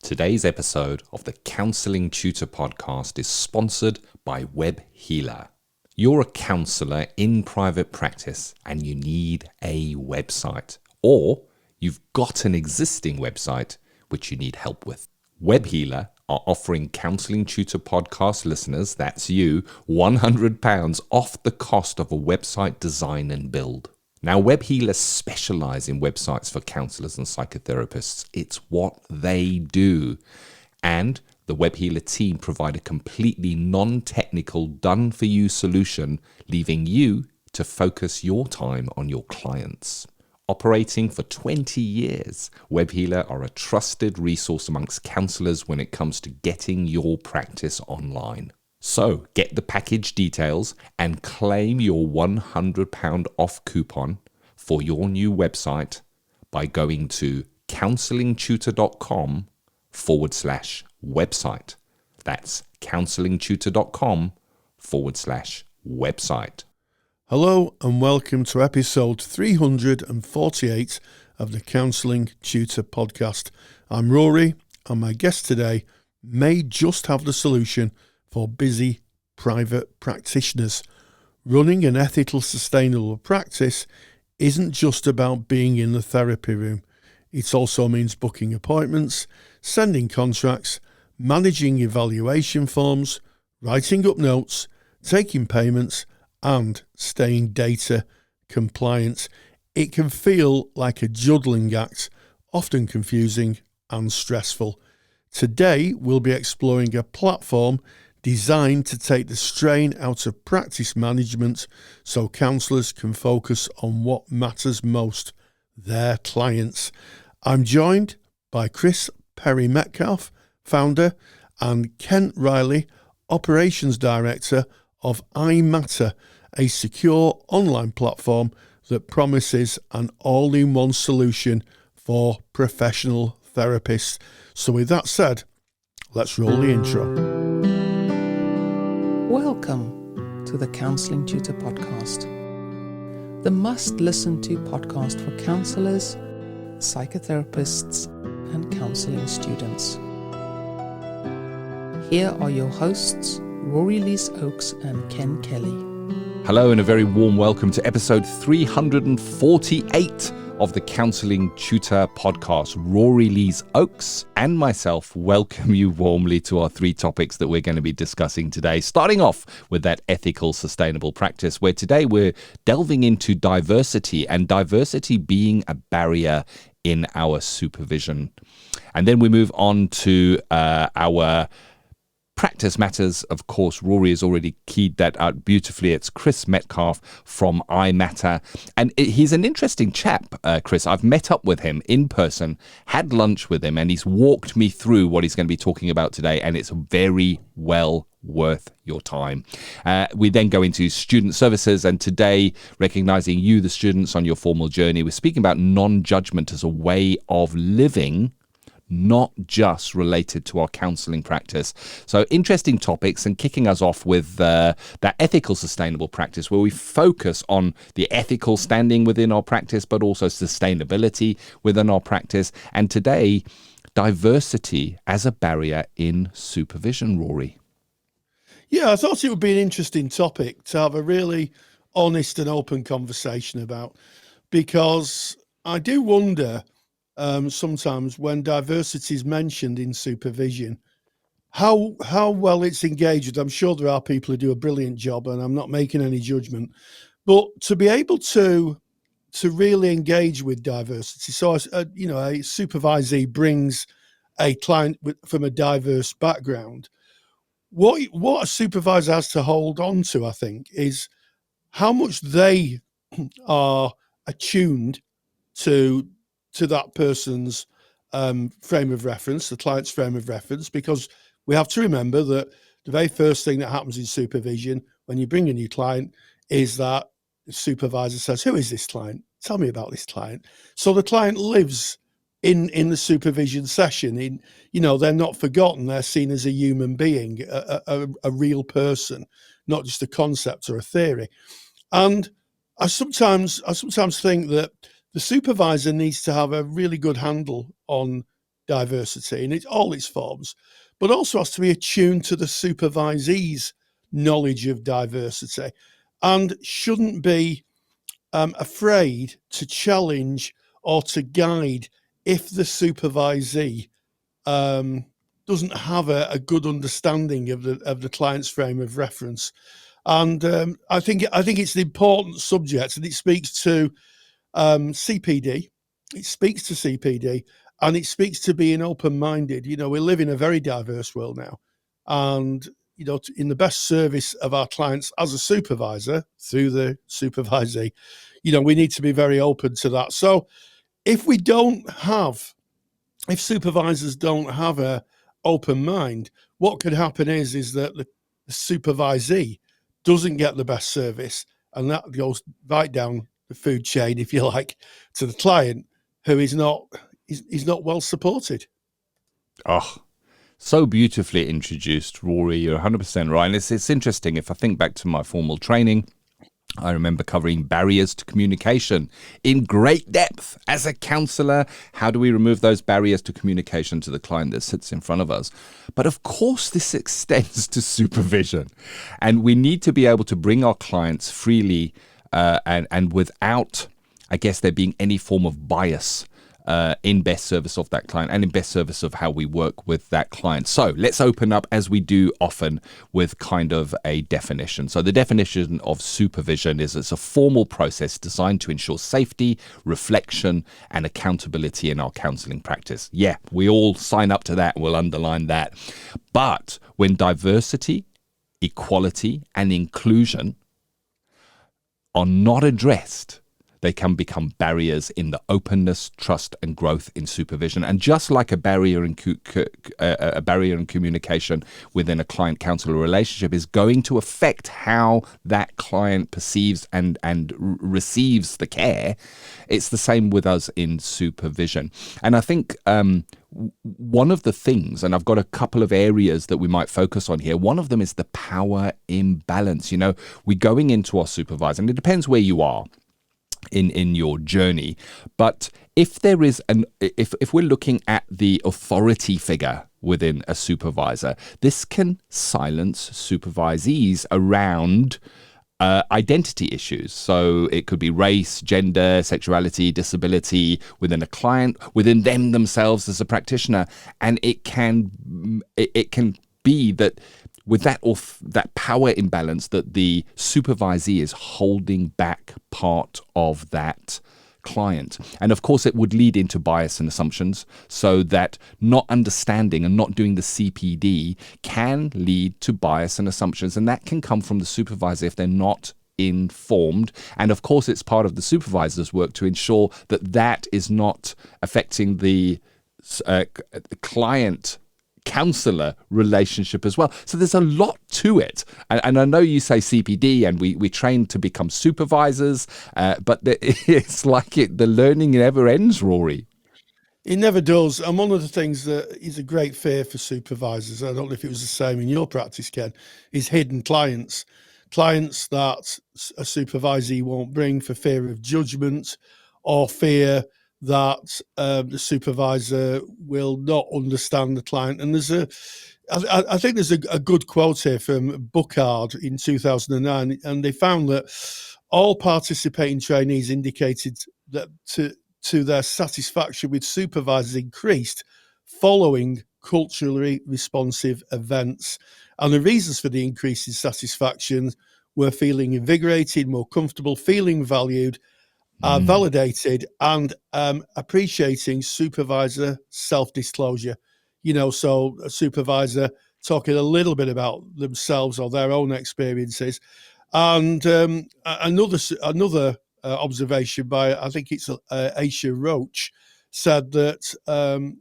Today's episode of the Counselling Tutor Podcast is sponsored by Web Healer. You're a counsellor in private practice and you need a website, or you've got an existing website which you need help with. Web Healer are offering Counselling Tutor Podcast listeners, that's you, £100 off the cost of a website design and build. Now, Web Healers specialise in websites for counsellors and psychotherapists. It's what they do. And the Web Healer team provide a completely non-technical, done-for-you solution, leaving you to focus your time on your clients. Operating for 20 years, Web Healer are a trusted resource amongst counsellors when it comes to getting your practice online. So get the package details and claim your £100 off coupon for your new website by going to counsellingtutor.com/website. That's counsellingtutor.com/website. Hello and welcome to episode 348 of the Counselling Tutor Podcast. I'm Rory and my guest today may just have the solution for busy private practitioners. Running an ethical, sustainable practice isn't just about being in the therapy room. It also means booking appointments, sending contracts, managing evaluation forms, writing up notes, taking payments, and staying data compliant. It can feel like a juggling act, often confusing and stressful. Today, we'll be exploring a platform designed to take the strain out of practice management so counsellors can focus on what matters most, their clients. I'm joined by Chris Perry Metcalfe, founder, and Kent Riley, operations director of iMatta, a secure online platform that promises an all-in-one solution for professional therapists. So with that said, let's roll the intro. Welcome to the Counselling Tutor Podcast, the must-listen-to podcast for counsellors, psychotherapists, and counselling students. Here are your hosts, Rory Oakes and Ken Kelly. Hello and a very warm welcome to episode 348 of the Counselling Tutor Podcast. Rory Oakes and myself welcome you warmly to our three topics that we're going to be discussing today. Starting off with that ethical, sustainable practice, where today we're delving into diversity and diversity being a barrier in our supervision. And then we move on to our practice matters. Of course, Rory has already keyed that out beautifully. It's Chris Metcalfe from iMatta. And he's an interesting chap, Chris. I've met up with him in person, had lunch with him, and he's walked me through what he's going to be talking about today. And it's very well worth your time. We then go into student services, and today, recognizing you, the students, on your formal journey, we're speaking about non-judgement as a way of living, not just related to our counselling practice. So interesting topics, and kicking us off with that ethical sustainable practice, where we focus on the ethical standing within our practice, but also sustainability within our practice. And today, diversity as a barrier in supervision, Rory. Yeah, I thought it would be an interesting topic to have a really honest and open conversation about, because I do wonder sometimes when diversity is mentioned in supervision, how well it's engaged. I'm sure there are people who do a brilliant job, and I'm not making any judgment, but to be able to really engage with diversity. So, a supervisee brings a client from a diverse background. What a supervisor has to hold on to, I think, is how much they are attuned to that person's frame of reference, the client's frame of reference, because we have to remember that the very first thing that happens in supervision when you bring a new client is that the supervisor says, "Who is this client? Tell me about this client." So the client lives in the supervision session. They're not forgotten. They're seen as a human being, a real person, not just a concept or a theory. And I sometimes think that the supervisor needs to have a really good handle on diversity in all its forms, but also has to be attuned to the supervisee's knowledge of diversity and shouldn't be afraid to challenge or to guide if the supervisee doesn't have a good understanding of the client's frame of reference. And I think it's an important subject, and it speaks to CPD. It speaks to CPD, and it speaks to being open-minded. You know, we live in a very diverse world now, and you know, in the best service of our clients as a supervisor through the supervisee, you know, we need to be very open to that. So if supervisors don't have a open mind, what could happen is that the supervisee doesn't get the best service, and that goes right down the food chain, if you like, to the client who is not well supported. Oh, so beautifully introduced, Rory. You're 100% right. And it's interesting. If I think back to my formal training, I remember covering barriers to communication in great depth as a counsellor. How do we remove those barriers to communication to the client that sits in front of us? But of course, this extends to supervision. And we need to be able to bring our clients freely and without, I guess, there being any form of bias in best service of that client and in best service of how we work with that client. So let's open up, as we do often, with kind of a definition. So the definition of supervision is it's a formal process designed to ensure safety, reflection, and accountability in our counselling practice. Yeah, we all sign up to that. We'll underline that. But when diversity, equality, and inclusion are not addressed, they can become barriers in the openness, trust, and growth in supervision. And just like a barrier in communication within a client-counselor relationship is going to affect how that client perceives and receives the care, it's the same with us in supervision. And I think one of the things, and I've got a couple of areas that we might focus on here. One of them is the power imbalance. You know, we're going into our supervisor, and it depends where you are in your journey, but if there is if we're looking at the authority figure within a supervisor, this can silence supervisees around identity issues. So it could be race, gender, sexuality, disability within a client, within them themselves as a practitioner, and it can be that with that power imbalance, that the supervisee is holding back part of that client. And of course, it would lead into bias and assumptions, so that not understanding and not doing the CPD can lead to bias and assumptions. And that can come from the supervisor if they're not informed. And of course, it's part of the supervisor's work to ensure that that is not affecting the client counselor relationship as well. So there's a lot to it. And I know you say CPD and we train to become supervisors, but it's like the learning never ends, Rory. It never does. And one of the things that is a great fear for supervisors, I don't know if it was the same in your practice, Ken, is hidden clients. Clients that a supervisee won't bring for fear of judgment or fear that the supervisor will not understand the client. And I think there's a good quote here from Buckard in 2009, and they found that all participating trainees indicated that to their satisfaction with supervisors increased following culturally responsive events. And the reasons for the increase in satisfaction were feeling invigorated, more comfortable, feeling valued, validated, and appreciating supervisor self-disclosure. You know, so a supervisor talking a little bit about themselves or their own experiences. And another observation by, I think it's Aisha Roach, said that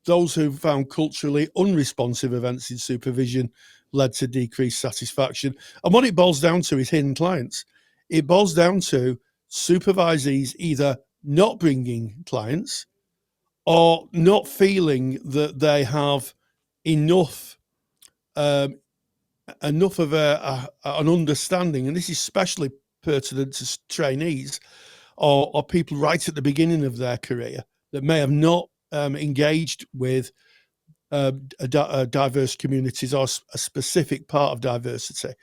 those who found culturally unresponsive events in supervision led to decreased satisfaction. And what it boils down to is hidden clients. It boils down to supervisees either not bringing clients or not feeling that they have enough of an understanding, and this is especially pertinent to trainees or people right at the beginning of their career that may have not engaged with diverse communities or a specific part of diversity,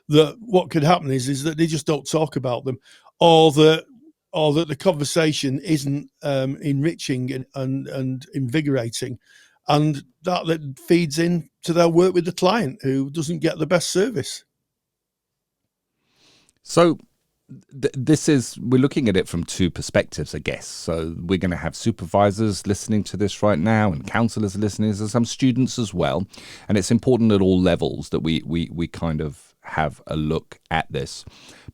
that what could happen is that they just don't talk about them, or that the conversation isn't enriching and invigorating, and that feeds into their work with the client, who doesn't get the best service. So we're looking at it from two perspectives, I guess. So we're going to have supervisors listening to this right now, and counselors listening, and some students as well. And it's important at all levels that we kind of have a look at this.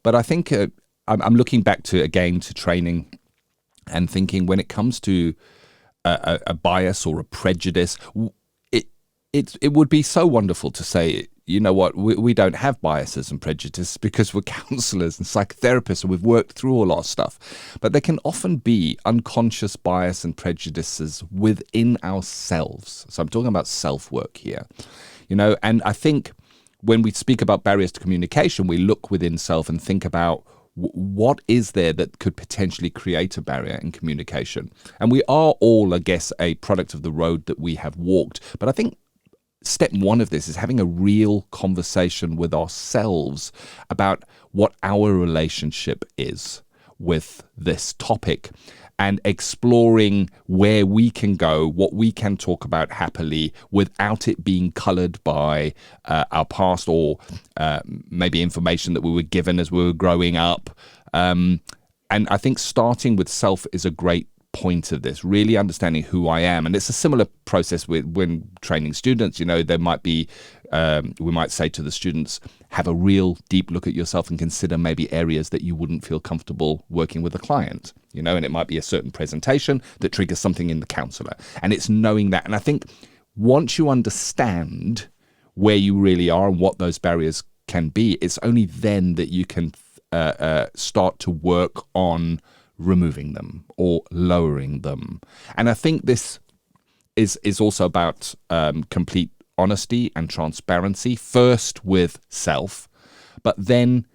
But I think I'm looking back to training and thinking, when it comes to a bias or a prejudice, it would be so wonderful to say, you know what, we don't have biases and prejudices because we're counsellors and psychotherapists and we've worked through all our stuff. But there can often be unconscious bias and prejudices within ourselves. So I'm talking about self-work here, and I think when we speak about barriers to communication, we look within self and think about what is there that could potentially create a barrier in communication. And we are all, I guess, a product of the road that we have walked. But I think step one of this is having a real conversation with ourselves about what our relationship is with this topic, and exploring where we can go, what we can talk about happily without it being coloured by our past, or maybe information that we were given as we were growing up. And I think starting with self is a great point of this, really understanding who I am. And it's a similar process with when training students. There might be, we might say to the students, have a real deep look at yourself and consider maybe areas that you wouldn't feel comfortable working with a client, and it might be a certain presentation that triggers something in the counsellor. And it's knowing that. And I think once you understand where you really are and what those barriers can be, it's only then that you can start to work on removing them or lowering them. And I think this is also about complete honesty and transparency, first with self, but then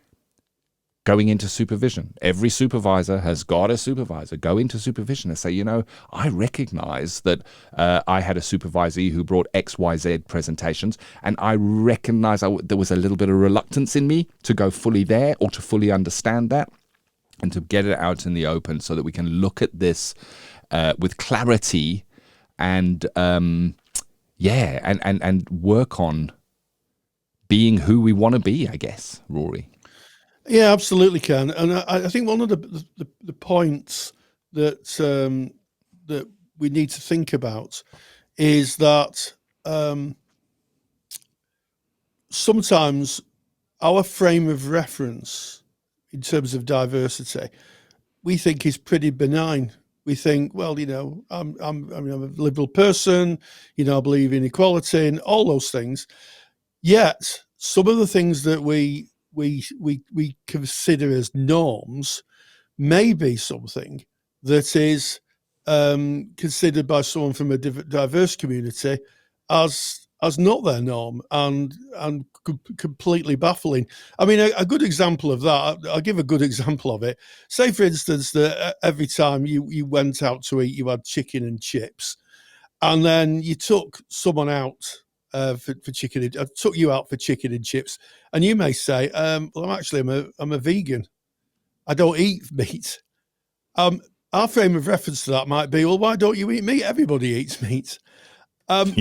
going into supervision. Every supervisor has got a supervisor. Go into supervision and say, I recognize that I had a supervisee who brought XYZ presentations, and I recognize there was a little bit of reluctance in me to go fully there or to fully understand that, and to get it out in the open so that we can look at this with clarity and work on being who we want to be, I guess, Rory. Yeah, absolutely, Ken. And I think one of the points that that we need to think about is that sometimes our frame of reference in terms of diversity, we think is pretty benign. We think, well, I'm a liberal person, I believe in equality and all those things. Yet some of the things that we consider as norms may be something that is considered by someone from a diverse community as not their norm and completely baffling. I mean, a good example of that, I'll give a good example of it. Say, for instance, that every time you went out to eat, you had chicken and chips, and then you took someone out for chicken. I took you out for chicken and chips, and you may say, well, I'm a vegan. I don't eat meat. Our frame of reference to that might be, well, why don't you eat meat? Everybody eats meat. And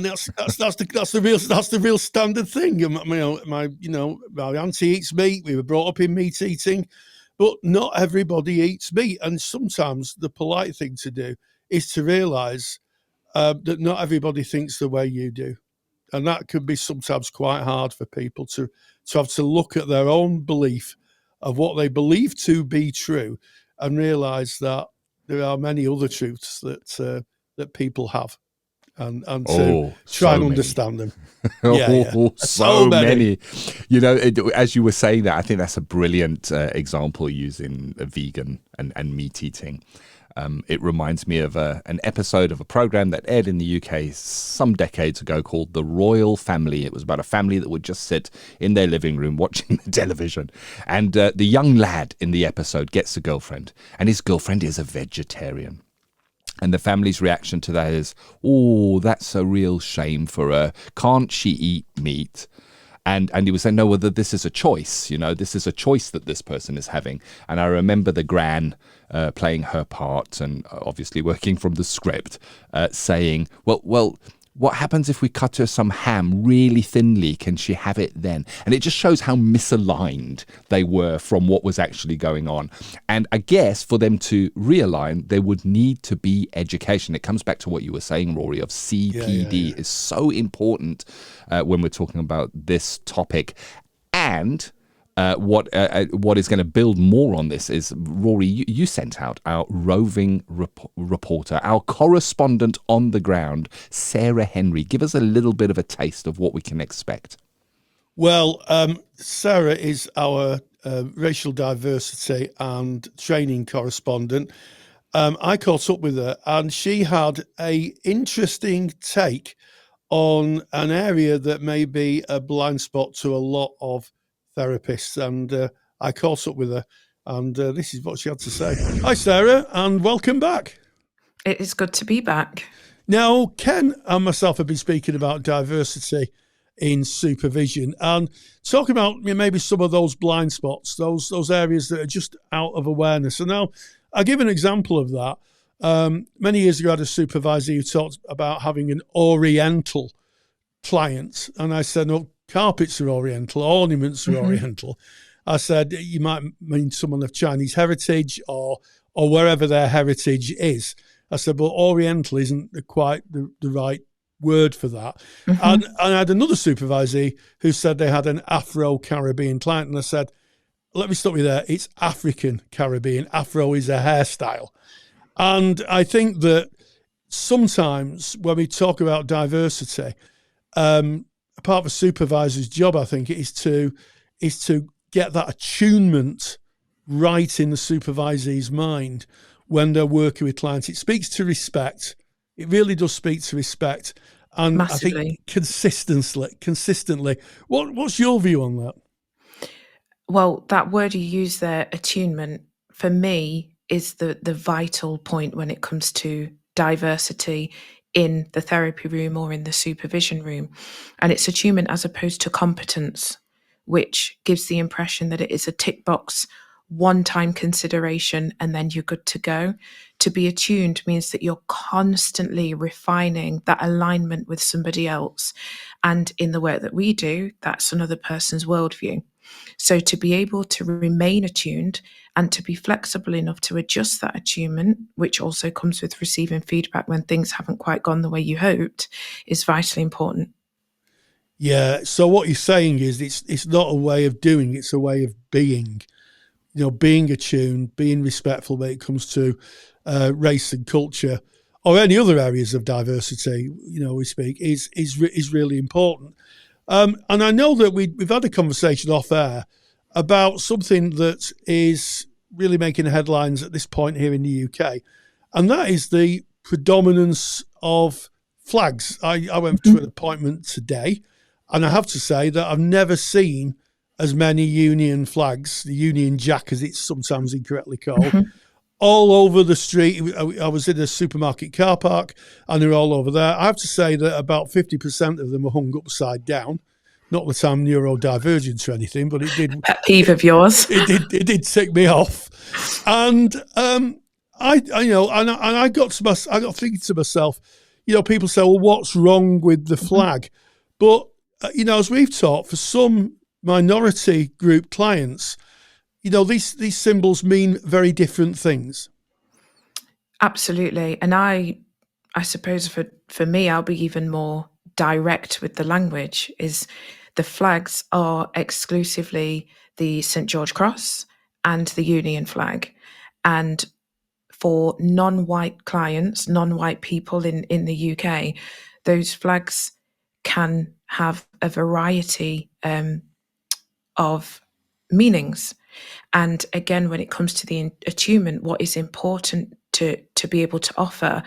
that's the real standard thing. My auntie eats meat. We were brought up in meat eating, but not everybody eats meat. And sometimes the polite thing to do is to realise that not everybody thinks the way you do, and that can be sometimes quite hard for people to have to look at their own belief of what they believe to be true, and realise that there are many other truths that people have. And to try and understand them. So many. As you were saying that, I think that's a brilliant example using a vegan and meat eating. It reminds me of an episode of a program that aired in the UK some decades ago called The Royal Family. It was about a family that would just sit in their living room watching the television. And the young lad in the episode gets a girlfriend, and his girlfriend is a vegetarian. And the family's reaction to that is, oh, that's a real shame for her. Can't she eat meat? And he was saying, no, whether this is a choice, this is a choice that this person is having. And I remember the gran playing her part and obviously working from the script, saying, well, what happens if we cut her some ham really thinly? Can she have it then? And it just shows how misaligned they were from what was actually going on. And I guess for them to realign, there would need to be education. It comes back to what you were saying, Rory, of CPD is so important when we're talking about this topic. And what is going to build more on this is, Rory, you sent out our roving reporter, our correspondent on the ground, Sarah Henry. Give us a little bit of a taste of what we can expect. Well, Sarah is our racial diversity and training correspondent. I caught up with her and she had an interesting take on an area that may be a blind spot to a lot of therapists, and I caught up with her, and this is what she had to say. Hi, Sarah, and welcome back. It is good to be back. Now, Ken and myself have been speaking about diversity in supervision and talking about maybe some of those blind spots, those areas that are just out of awareness. And now, I'll give an example of that. Many years ago, I had a supervisor who talked about having an Oriental client, and I said, no, carpets are Oriental, ornaments are Oriental. I said, you might mean someone of Chinese heritage or wherever their heritage is. I said, but Oriental isn't quite the right word for that. And I had another supervisor who said they had an Afro-Caribbean client. And I said, let me stop you there. It's African-Caribbean. Afro is a hairstyle. And I think that sometimes when we talk about diversity, part of a supervisor's job, I think, is to get that attunement right in the supervisor's mind when they're working with clients. It speaks to respect. It really does speak to respect. And massively. I think consistently. What's your view on that? Well, that word you use there, attunement, for me is the vital point when it comes to diversity in the therapy room or in the supervision room. And it's attunement as opposed to competence, which gives the impression that it is a tick box, one-time consideration, and then you're good to go. To be attuned means that you're constantly refining that alignment with somebody else. And in the work that we do, that's another person's worldview. So to be able to remain attuned and to be flexible enough to adjust that attunement, which also comes with receiving feedback when things haven't quite gone the way you hoped, is vitally important. Yeah. So what you're saying is it's not a way of doing, it's a way of being. Being attuned, being respectful when it comes to race and culture or any other areas of diversity, we speak, is really important. And I know that we've had a conversation off air about something that is really making headlines at this point here in the UK, and that is the predominance of flags. I went to an appointment today, and I have to say that I've never seen as many Union flags, the Union Jack as it's sometimes incorrectly called, all over the street. I was in a supermarket car park and they're all over there. I have to say that about 50% of them are hung upside down. Not that I'm neurodivergent or anything, but it did. Pet peeve of yours. It did tick me off. And I got thinking to myself, people say, well, what's wrong with the flag? But, as we've talked, for some minority group clients, these symbols mean very different things. Absolutely. And I suppose for me, I'll be even more direct with the language. Is the flags are exclusively the St. George Cross and the Union flag. And for non-white clients, non-white people in the UK, those flags can have a variety of meanings. And again, when it comes to the attunement, what is important to be able to offer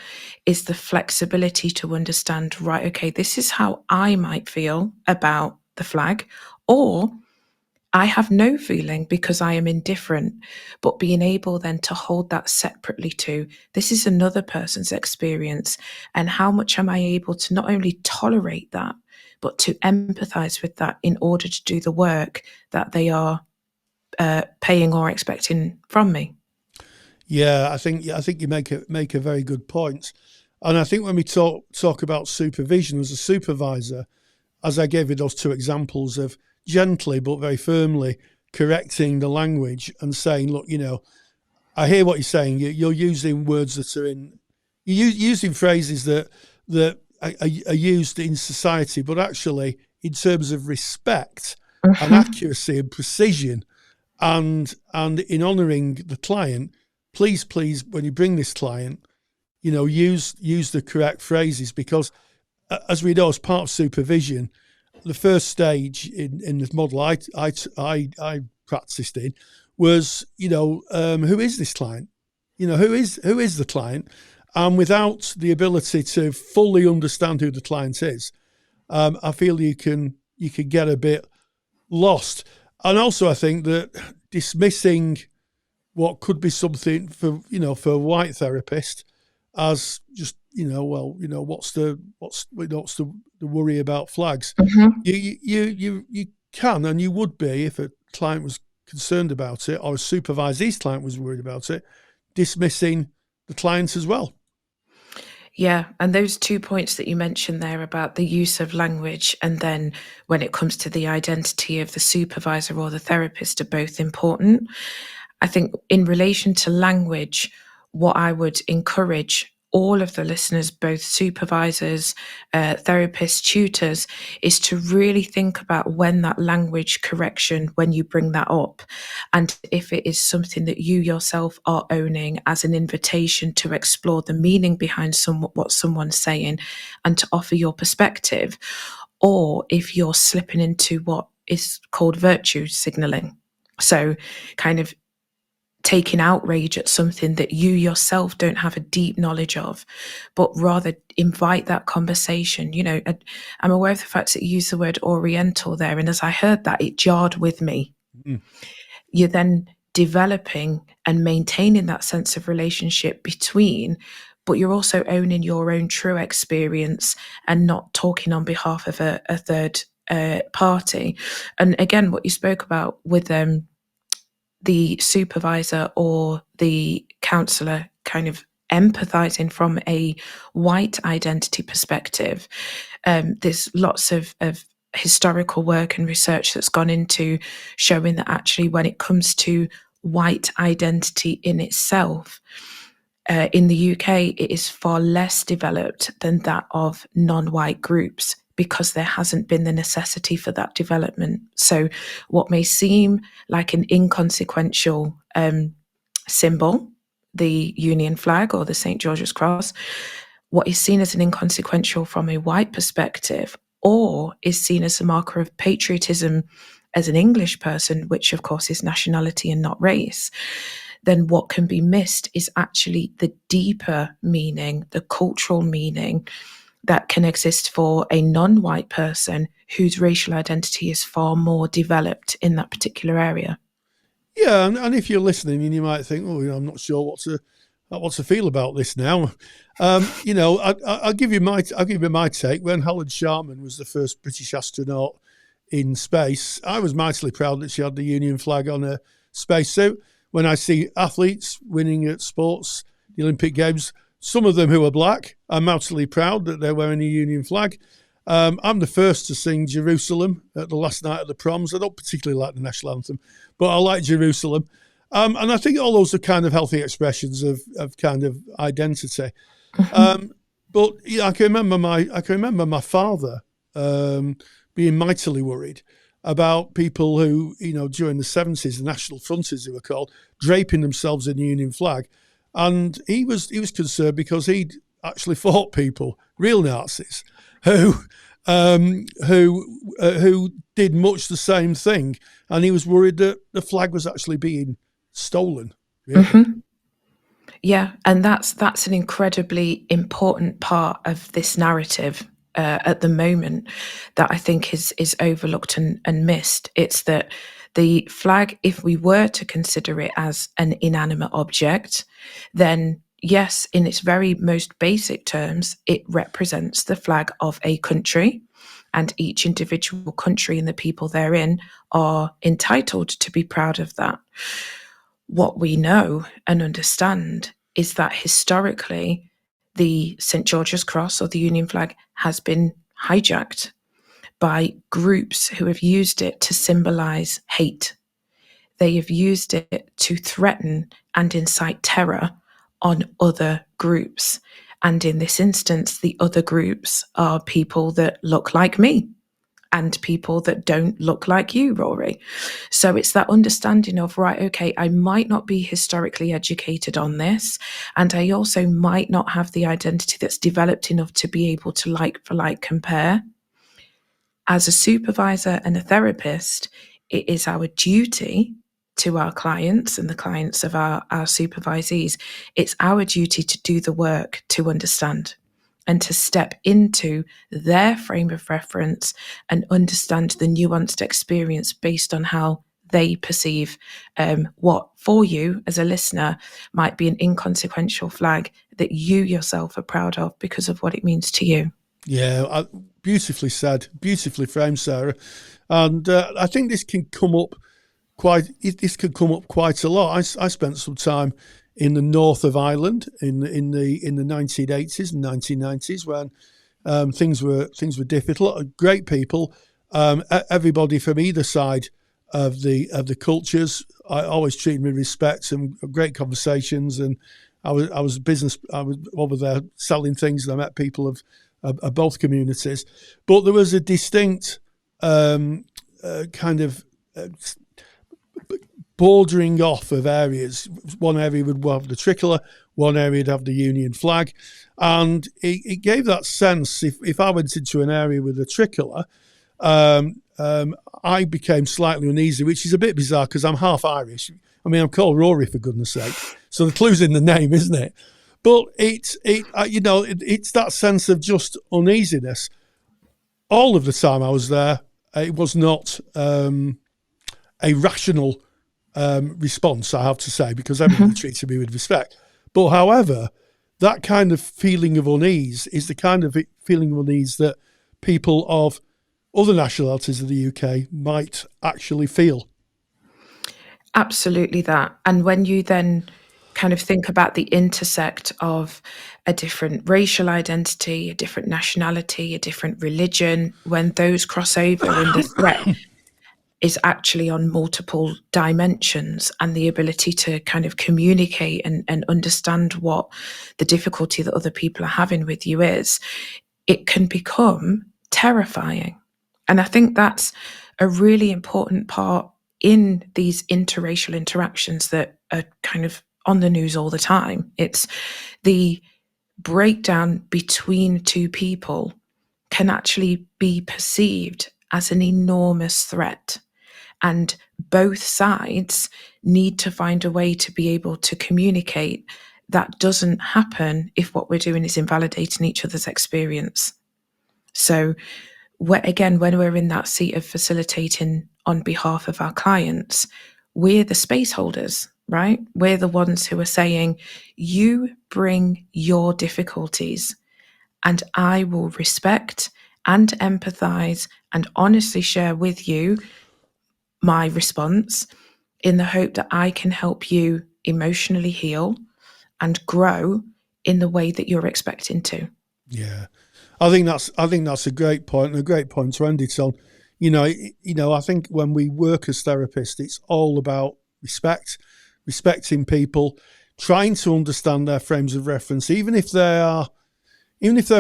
is the flexibility to understand, right, okay, this is how I might feel about the flag, or I have no feeling because I am indifferent, but being able then to hold that separately to this is another person's experience, and how much am I able to not only tolerate that, but to empathize with that in order to do the work that they are paying or expecting from me. Yeah, I think you make a very good point. And I think when we talk about supervision as a supervisor, as I gave you those two examples of gently but very firmly correcting the language and saying, look, I hear what you're saying. You're using words that are you're using phrases that are used in society, but actually in terms of respect and accuracy and precision and in honouring the client, please, when you bring this client, use the correct phrases, because as we know, as part of supervision, the first stage in the model I practiced in was, who is this client? Who is the client? And without the ability to fully understand who the client is, I feel you can get a bit lost. And also, I think that dismissing what could be something for a white therapist as just what's the worry about flags. You can, and you would be, if a client was concerned about it or a supervisee's client was worried about it, dismissing the client as well. Yeah, and those 2 points that you mentioned there about the use of language and then when it comes to the identity of the supervisor or the therapist are both important. I think in relation to language, what I would encourage all of the listeners, both supervisors, therapists, tutors, is to really think about when that language correction, when you bring that up, and if it is something that you yourself are owning as an invitation to explore the meaning behind what someone's saying and to offer your perspective, or if you're slipping into what is called virtue signaling. So kind of taking outrage at something that you yourself don't have a deep knowledge of, but rather invite that conversation. I'm aware of the fact that you use the word oriental there, and as I heard that, it jarred with me. You're then developing and maintaining that sense of relationship between, but you're also owning your own true experience and not talking on behalf of a third party. And again, what you spoke about with the supervisor or the counsellor kind of empathizing from a white identity perspective. There's lots of historical work and research that's gone into showing that actually when it comes to white identity in itself, in the UK, it is far less developed than that of non-white groups, because there hasn't been the necessity for that development. So what may seem like an inconsequential symbol, the Union flag or the St. George's Cross, what is seen as an inconsequential from a white perspective, or is seen as a marker of patriotism as an English person, which of course is nationality and not race, then what can be missed is actually the deeper meaning, the cultural meaning that can exist for a non-white person whose racial identity is far more developed in that particular area. Yeah, and if you're listening and you might think, I'm not sure what to feel about this now. I'll give you my take. When Helen Sharman was the first British astronaut in space, I was mightily proud that she had the Union flag on her spacesuit. When I see athletes winning at sports, the Olympic Games, some of them who are black, I'm mightily proud that they're wearing a Union flag. I'm the first to sing Jerusalem at the last night of the proms. I don't particularly like the national anthem, but I like Jerusalem. And I think all those are kind of healthy expressions of kind of identity. But yeah, I can remember my father being mightily worried about people who, during the 70s, the National Frontiers, they were called, draping themselves in the Union flag. And he was concerned because he'd actually fought people, real Nazis, who did much the same thing, and he was worried that the flag was actually being stolen. Really. Yeah, and that's an incredibly important part of this narrative at the moment that I think is overlooked and missed. It's that The flag, if we were to consider it as an inanimate object, then yes, in its very most basic terms, it represents the flag of a country, and each individual country and the people therein are entitled to be proud of that. What we know and understand is that historically, the St. George's Cross or the Union flag has been hijacked by groups who have used it to symbolize hate. They have used it to threaten and incite terror on other groups. And in this instance, the other groups are people that look like me and people that don't look like you, Rory. So it's that understanding of, right, okay, I might not be historically educated on this, and I also might not have the identity that's developed enough to be able to like for like compare. As a supervisor and a therapist, it is our duty to our clients and the clients of our supervisees. It's our duty to do the work to understand and to step into their frame of reference and understand the nuanced experience based on how they perceive what for you as a listener might be an inconsequential flag that you yourself are proud of because of what it means to you. Yeah, beautifully said, beautifully framed, Sarah. And I think this can come up quite a lot. I spent some time in the north of Ireland in the 1980s and 1990s when things were difficult. Great people, everybody from either side of the cultures. I always treated with respect and great conversations. And I was over there selling things, and I met people of both communities. But there was a distinct kind of bordering off of areas. One area would have the tricolour, one area would have the Union flag. And it gave that sense, if I went into an area with a tricolour, I became slightly uneasy, which is a bit bizarre because I'm half Irish. I mean, I'm called Rory, for goodness sake. So the clue's in the name, isn't it? But it's that sense of just uneasiness. All of the time I was there, it was not a rational response, I have to say, because everybody treated me with respect. But however, that kind of feeling of unease is the kind of feeling of unease that people of other nationalities of the UK might actually feel. Absolutely that. And when you then kind of think about the intersect of a different racial identity, a different nationality, a different religion, when those cross over and the threat is actually on multiple dimensions, and the ability to kind of communicate and understand what the difficulty that other people are having with you is, it can become terrifying. And I think that's a really important part in these interracial interactions that are kind of on the news all the time. It's the breakdown between two people can actually be perceived as an enormous threat. And both sides need to find a way to be able to communicate. That doesn't happen if what we're doing is invalidating each other's experience. So when we're in that seat of facilitating on behalf of our clients, we're the space holders, right? We're the ones who are saying, you bring your difficulties and I will respect and empathize and honestly share with you my response in the hope that I can help you emotionally heal and grow in the way that you're expecting to. Yeah. I think that's a great point, and a great point to end it on. I think when we work as therapists, it's all about respecting people, trying to understand their frames of reference, even if they're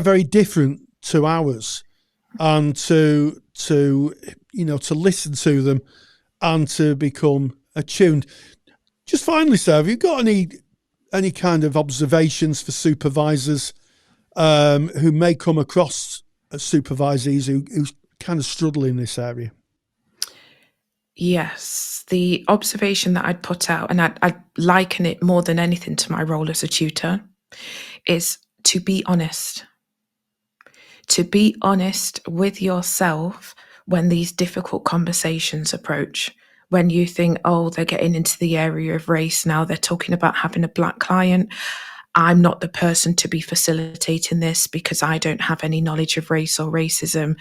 very different to ours, and to listen to them and to become attuned. Just finally, Sarah, have you got any kind of observations for supervisors who may come across supervisees who kind of struggle in this area? Yes, the observation that I'd put out, and I'd liken it more than anything to my role as a tutor, is to be honest. To be honest with yourself when these difficult conversations approach, when you think, oh, they're getting into the area of race now, they're talking about having a black client. I'm not the person to be facilitating this because I don't have any knowledge of race or racism.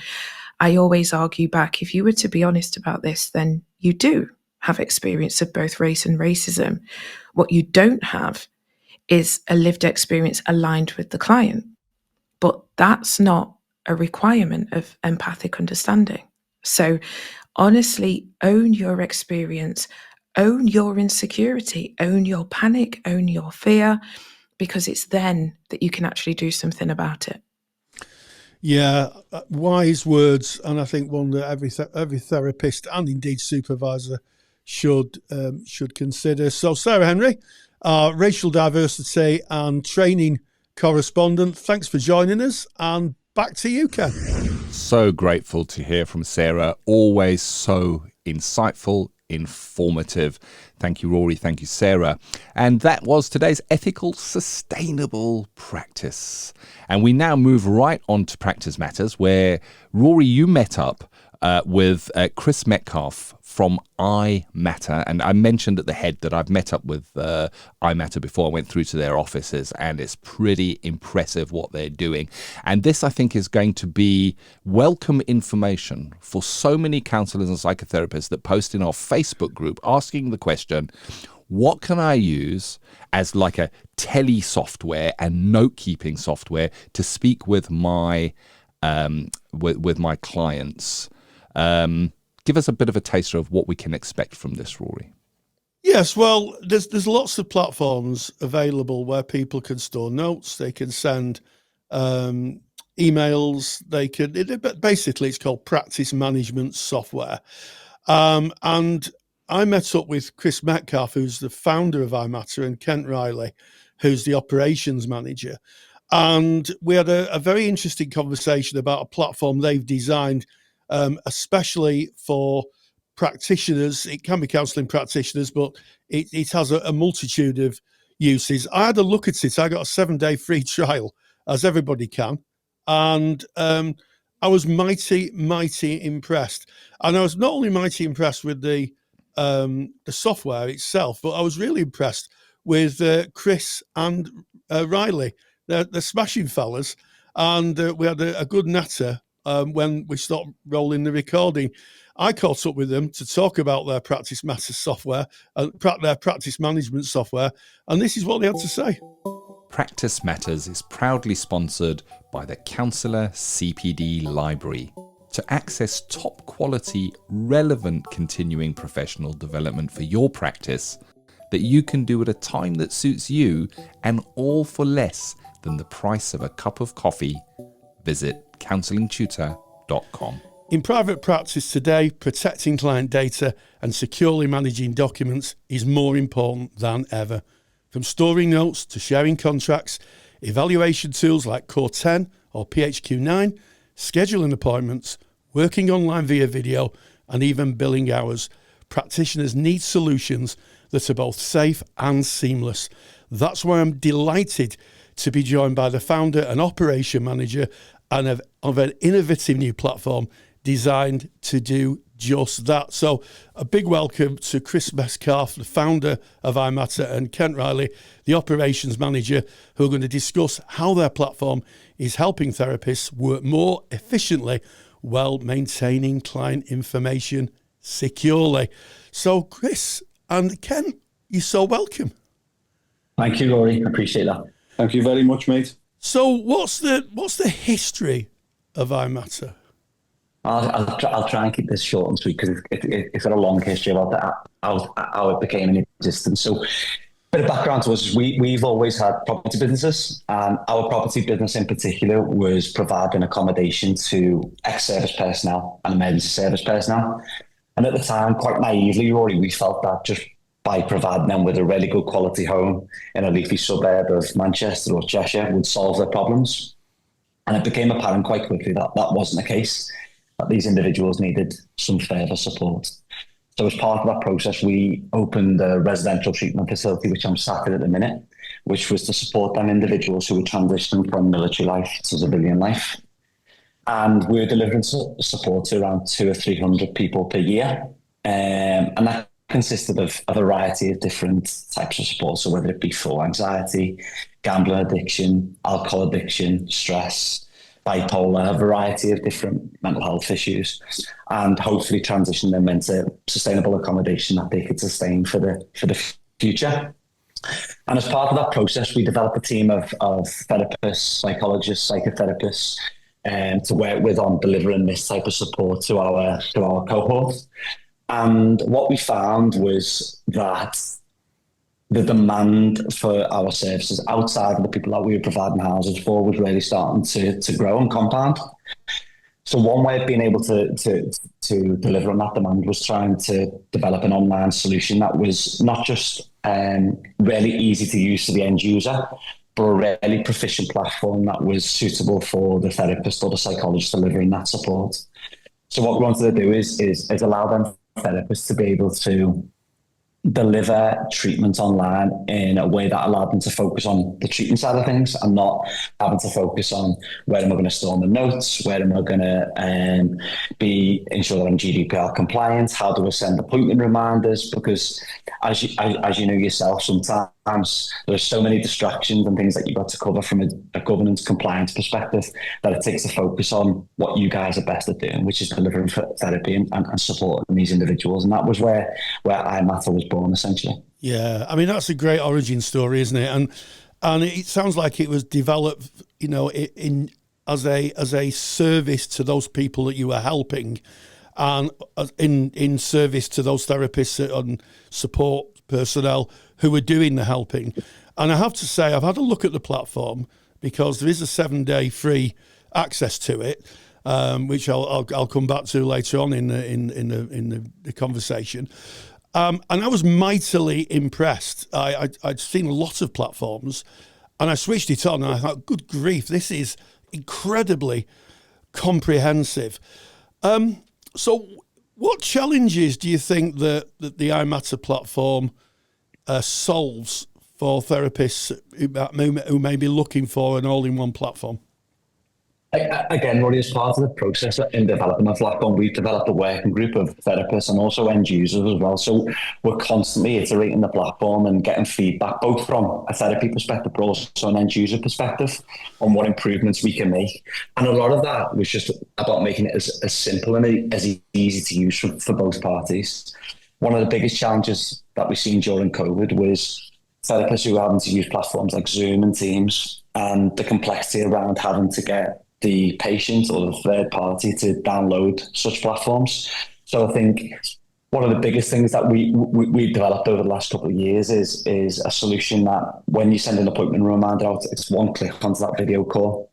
I always argue back, if you were to be honest about this, then you do have experience of both race and racism. What you don't have is a lived experience aligned with the client. But that's not a requirement of empathic understanding. So honestly, own your experience, own your insecurity, own your panic, own your fear, because it's then that you can actually do something about it. Yeah, wise words, and I think one that every therapist and indeed supervisor should consider. So, Sarah Henry, our racial diversity and training correspondent, thanks for joining us, and back to you, Ken. So grateful to hear from Sarah. Always so insightful, informative. Thank you, Rory. Thank you, Sarah. And that was today's ethical, sustainable practice. And we now move right on to Practice Matters, where, Rory, you met up with Chris Metcalfe from iMatta. And I mentioned at the head that I've met up with iMatta before. I went through to their offices, and it's pretty impressive what they're doing. And this, I think, is going to be welcome information for so many counsellors and psychotherapists that post in our Facebook group asking the question, what can I use as like a tele software and note-keeping software to speak with my with my clients? Give us a bit of a taster of what we can expect from this, Rory. Yes, well, there's lots of platforms available where people can store notes. They can send emails. Basically, it's called practice management software. And I met up with Chris Metcalfe, who's the founder of iMatta, and Kent Riley, who's the operations manager. And we had a very interesting conversation about a platform they've designed especially for practitioners. It can be counselling practitioners, but it has a multitude of uses. I had a look at it. I got a 7-day free trial, as everybody can. And I was mighty impressed. And I was not only mighty impressed with the software itself, but I was really impressed with Chris and Riley. They're smashing fellas. And we had a good natter when we stopped rolling the recording. I caught up with them to talk about their Practice Matters software, their practice management software, and this is what they had to say. Practice Matters is proudly sponsored by the Counsellor CPD Library. To access top quality, relevant continuing professional development for your practice that you can do at a time that suits you, and all for less than the price of a cup of coffee, visit counsellingtutor.com. In private practice today, protecting client data and securely managing documents is more important than ever. From storing notes to sharing contracts, evaluation tools like Core 10 or PHQ-9, scheduling appointments, working online via video, and even billing hours, practitioners need solutions that are both safe and seamless. That's why I'm delighted to be joined by the founder and operation manager and of an innovative new platform designed to do just that. So a big welcome to Chris Metcalfe, the founder of iMatta, and Kent Riley, the operations manager, who are going to discuss how their platform is helping therapists work more efficiently while maintaining client information securely. So Chris and Ken, you're so welcome. Thank you, Rory. I appreciate that. Thank you very much, mate. So what's the history of iMatta? I'll try and keep this short and sweet because it's got a long history about how it became in existence. So, bit of background to us: we've always had property businesses, and our property business in particular was providing accommodation to ex-service personnel and emergency service personnel. And at the time, quite naively, Rory, we felt that just by providing them with a really good quality home in a leafy suburb of Manchester or Cheshire would solve their problems. And it became apparent quite quickly that that wasn't the case, that these individuals needed some further support. So as part of that process, we opened a residential treatment facility, which I'm sat in at the minute, which was to support them individuals who were transitioning from military life to civilian life. And we're delivering support to around 200 or 300 people per year. And that consisted of a variety of different types of support. So whether it be for anxiety, gambling addiction, alcohol addiction, stress, bipolar, a variety of different mental health issues, and hopefully transition them into sustainable accommodation that they could sustain for the future. And as part of that process, we developed a team of therapists, psychologists, psychotherapists, to work with on delivering this type of support to our cohort. And what we found was that the demand for our services outside of the people that we were providing houses for was really starting to grow and compound. So one way of being able to deliver on that demand was trying to develop an online solution that was not just really easy to use for the end user, but a really proficient platform that was suitable for the therapist or the psychologist delivering that support. So what we wanted to do is allow them therapists to be able to deliver treatment online in a way that allowed them to focus on the treatment side of things and not having to focus on where am I going to store my notes, where am I going to ensure that I'm GDPR compliant, how do I send appointment reminders, because as you know yourself, sometimes there's so many distractions and things that you've got to cover from a governance compliance perspective that it takes a focus on what you guys are best at doing, which is delivering therapy and supporting these individuals. And that was where iMatta was born, essentially. Yeah, I mean, that's a great origin story, isn't it? And it sounds like it was developed, as a service to those people that you were helping, and in service to those therapists and support personnel who were doing the helping. And I have to say, I've had a look at the platform because there is a 7-day free access to it, which I'll come back to later on in the conversation. And I was mightily impressed. I'd seen a lot of platforms, and I switched it on, and I thought, good grief, this is incredibly comprehensive. So what challenges do you think that the iMatta platform solves for therapists who may be looking for an all-in-one platform? Again, Rory, as part of the process in developing the platform, we've developed a working group of therapists and also end users as well. So we're constantly iterating the platform and getting feedback, both from a therapy perspective, but also an end user perspective on what improvements we can make. And a lot of that was just about making it as simple and as easy to use for both parties. One of the biggest challenges that we've seen during COVID was therapists who were having to use platforms like Zoom and Teams, and the complexity around having to get the patient or the third party to download such platforms. So I think one of the biggest things that we've developed over the last couple of years is a solution that when you send an appointment reminder out, it's one click onto that video call.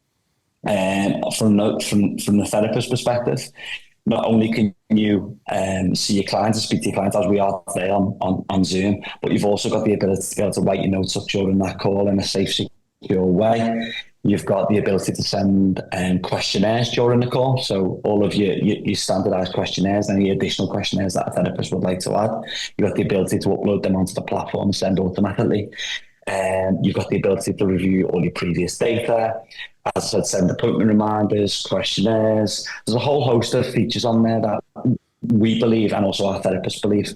And from the therapist perspective, not only can you see your clients and speak to your clients as we are today on Zoom, but you've also got the ability to be able to write your notes up during that call in a safe, secure way. You've got the ability to send questionnaires during the call. So all of your standardized questionnaires, any additional questionnaires that a therapist would like to add, you've got the ability to upload them onto the platform and send automatically. You've got the ability to review all your previous data. As I said, send appointment reminders, questionnaires. There's a whole host of features on there that we believe, and also our therapists believe,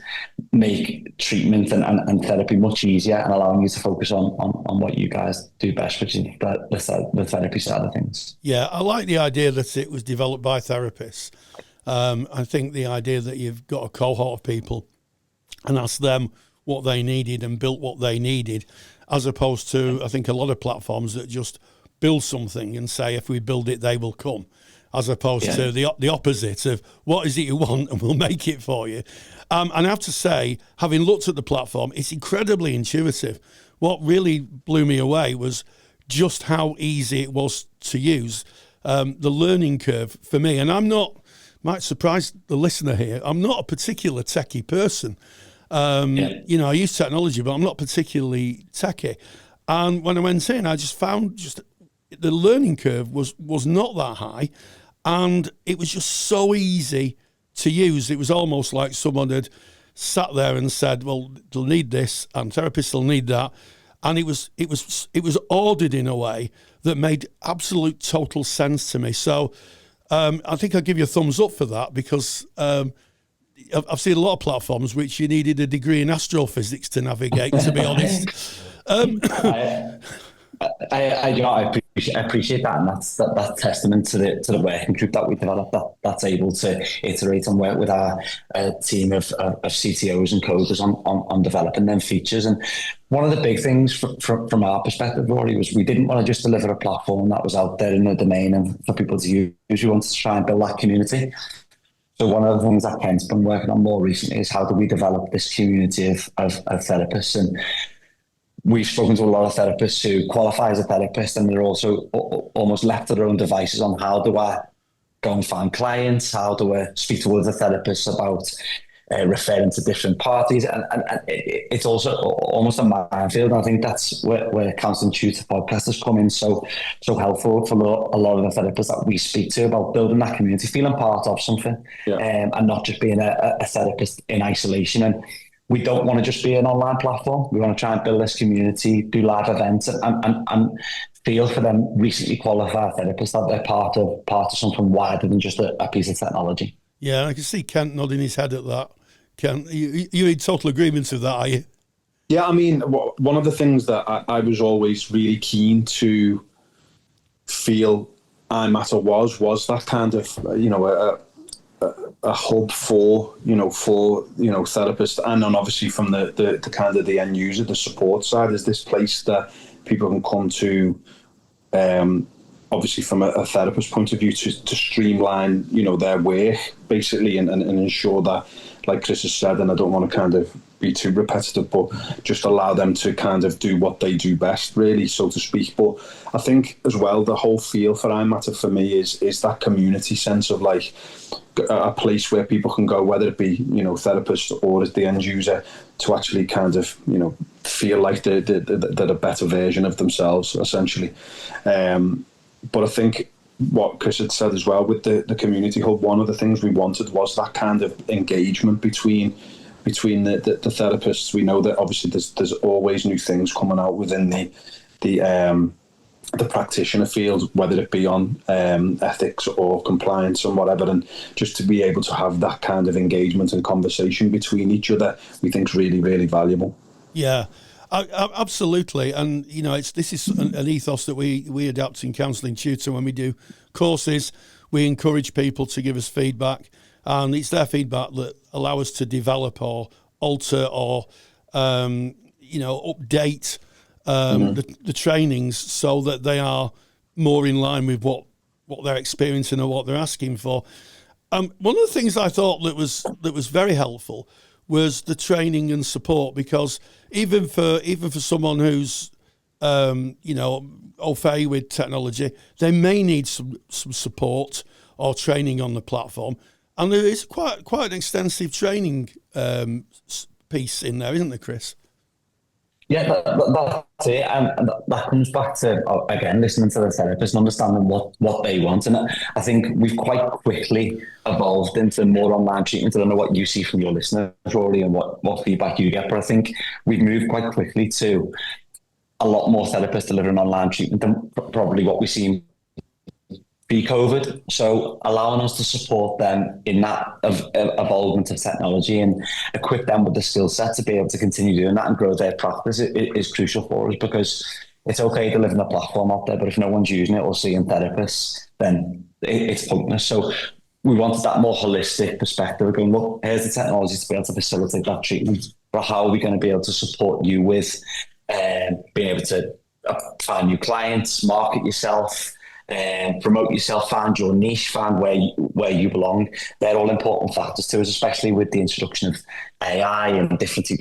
make treatment and therapy much easier and allowing you to focus on what you guys do best, which is the therapy side of things. Yeah, I like the idea that it was developed by therapists. I think the idea that you've got a cohort of people and asked them what they needed and built what they needed, as opposed to, I think, a lot of platforms that just build something and say, if we build it, they will come, as opposed to the opposite of what is it you want and we'll make it for you. And I have to say, having looked at the platform, it's incredibly intuitive. What really blew me away was just how easy it was to use. The learning curve for me, and might surprise the listener here, I'm not a particular techie person. I use technology, but I'm not particularly techie. And when I went in, I just found the learning curve was not that high, and it was just so easy to use. It was almost like someone had sat there and said, well, they'll need this and therapists will need that. And it was ordered in a way that made absolute total sense to me. So I think I'll give you a thumbs up for that, because I've seen a lot of platforms which you needed a degree in astrophysics to navigate, to be honest. I appreciate that, and that's testament to the working group that we developed that's able to iterate and work with our team of CTOs and coders on developing them features. And one of the big things from our perspective, Rory, was we didn't want to just deliver a platform that was out there in the domain and for people to use. We wanted to try and build that community. So one of the things that Kent's been working on more recently is how do we develop this community of therapists. And we've spoken to a lot of therapists who qualify as a therapist, and they're also almost left to their own devices on how do I go and find clients, how do I speak to other therapists about referring to different parties, and it's also almost a minefield. And I think that's where Counselling Tutor Podcast has come in so helpful for a lot of the therapists that we speak to about building that community, feeling part of something, and not just being a therapist in isolation. And we don't want to just be an online platform. We want to try and build this community, do live events, and feel for them recently qualified therapists that they're part of something wider than just a piece of technology. Yeah, I can see Kent nodding his head at that. Kent, you're in total agreement with that, are you? Yeah, I mean, one of the things that I was always really keen to feel iMatta was that kind of, a hub for therapists, and then obviously from the kind of the end user, the support side, is this place that people can come to, obviously from a therapist point of view, to streamline, their work basically, and ensure that, like Chris has said, and I don't want to kind of be too repetitive, but just allow them to kind of do what they do best, really, so to speak. But I think as well, the whole feel for iMatta for me is that community sense of like a place where people can go, whether it be, therapists or as the end user, to actually kind of, feel like they're a better version of themselves, essentially. But I think what Chris had said as well with the community hub, one of the things we wanted was that kind of engagement between the therapists. We know that obviously there's always new things coming out within the practitioner field, whether it be on ethics or compliance and whatever, and just to be able to have that kind of engagement and conversation between each other, we think is really, really valuable. Yeah, absolutely. And, this is an ethos that we adapt in Counselling Tutor. When we do courses, we encourage people to give us feedback, and it's their feedback that allow us to develop or alter or, update the trainings so that they are more in line with what they're experiencing or what they're asking for. One of the things I thought that was very helpful was the training and support, because even for someone who's au fait with technology, they may need some support or training on the platform, and there is quite an extensive training piece in there, isn't there, Chris? Yeah, that's it, and that comes back to, again, listening to the therapist and understanding what they want. And I think we've quite quickly evolved into more online treatment. I don't know what you see from your listeners, Rory, and what feedback you get, but I think we've moved quite quickly to a lot more therapists delivering online treatment than probably what we've seen pre-COVID. So allowing us to support them in that evolvement of technology and equip them with the skill set to be able to continue doing that and grow their practice is crucial for us, because it's okay delivering a platform out there, but if no one's using it or seeing therapists, then it's pointless. So we wanted that more holistic perspective of going, look, here's the technology to be able to facilitate that treatment, but how are we going to be able to support you with being able to find new clients, market yourself, promote yourself, find your niche, find where you belong. They're all important factors to us, especially with the introduction of AI and different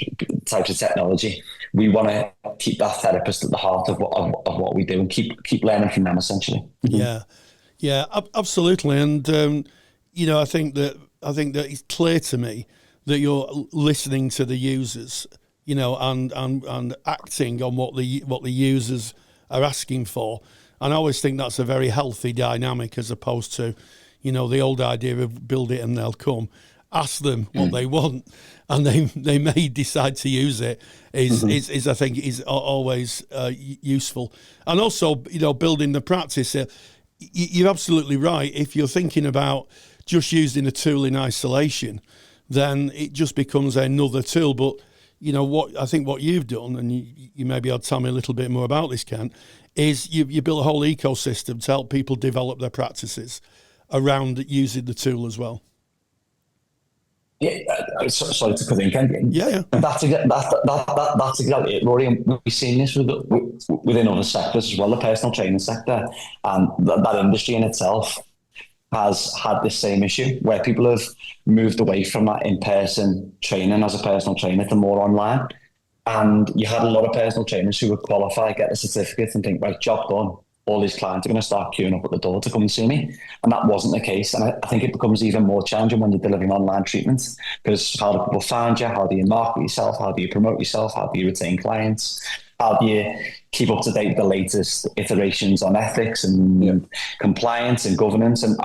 types of technology. We want to keep that therapist at the heart of what we do and keep learning from them, essentially. Yeah, absolutely. And I think that it's clear to me that you're listening to the users, and acting on what the users are asking for. And I always think that's a very healthy dynamic, as opposed to, the old idea of build it and they'll come. Ask them what they want, and they may decide to use it. Is I think is always useful. And also, building the practice. You're absolutely right. If you're thinking about just using a tool in isolation, then it just becomes another tool. But you know what I think what you've done, and you maybe I'll tell me a little bit more about this, Ken, is you built a whole ecosystem to help people develop their practices around using the tool as well. Yeah, sorry to cut in, Ken. Yeah. That's exactly it, Rory. And we've seen this within other sectors as well, the personal training sector, and that industry in itself has had the same issue where people have moved away from that in-person training as a personal trainer to more online. And you had a lot of personal trainers who would qualify, get the certificate and think, right, job done. All these clients are going to start queuing up at the door to come and see me. And that wasn't the case. And I think it becomes even more challenging when you're delivering online treatments, because how do people find you? How do you market yourself? How do you promote yourself? How do you retain clients? How do you keep up to date with the latest iterations on ethics and compliance and governance? And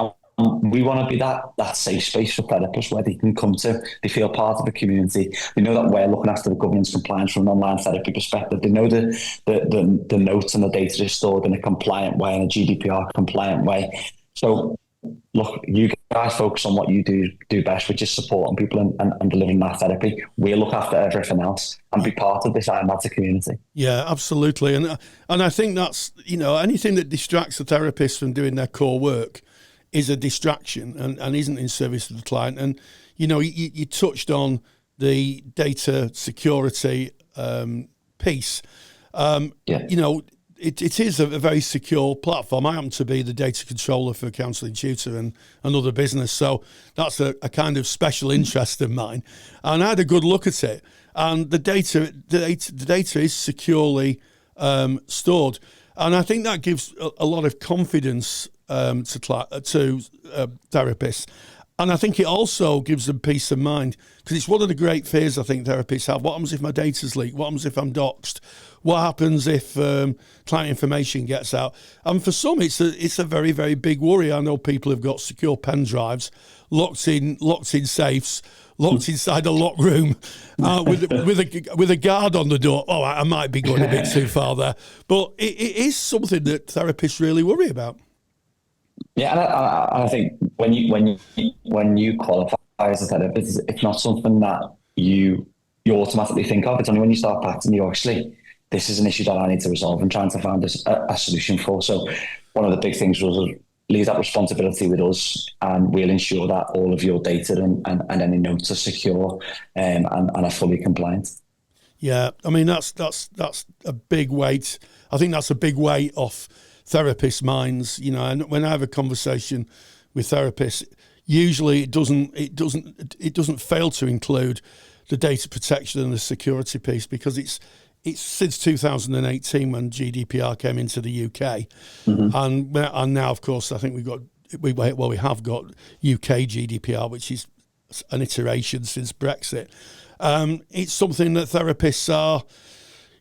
we want to be that safe space for therapists where they can come to, they feel part of the community. They know that we're looking after the governance compliance from an online therapy perspective. They know the notes and the data is stored in a compliant way, in a GDPR compliant way. So look, you guys focus on what you do best, which is supporting people and delivering that therapy. We'll look after everything else and be part of this iMatta community. Yeah, absolutely. And I think that's, you know, anything that distracts the therapist from doing their core work is a distraction and isn't in service of the client. And, you know, you touched on the data security piece. You know, it is a very secure platform. I happen to be the data controller for Counselling Tutor and another business, so that's a kind of special interest of mine. And I had a good look at it, and the data is securely stored, and I think that gives a lot of confidence to therapists. And I think it also gives them peace of mind, because it's one of the great fears I think therapists have. What happens if my data's leaked? What happens if I'm doxed? What happens if client information gets out? And for some, it's a very, very big worry. I know people have got secure pen drives, locked in safes, locked inside a locked room with a guard on the door. Oh, I might be going a bit too far there. But it is something that therapists really worry about. Yeah, and I think when you qualify as a therapist, it's not something that you automatically think of. It's only when you start practicing you actually, this is an issue that I need to resolve and trying to find a solution for. So one of the big things was leave that responsibility with us, and we'll ensure that all of your data and any notes are secure and are fully compliant. Yeah, I mean that's a big weight. I think that's a big weight off therapists' minds, you know. And when I have a conversation with therapists, usually it doesn't fail to include the data protection and the security piece, because it's since 2018 when GDPR came into the UK, and now of course I think we have got UK GDPR, which is an iteration since Brexit. It's something that therapists are,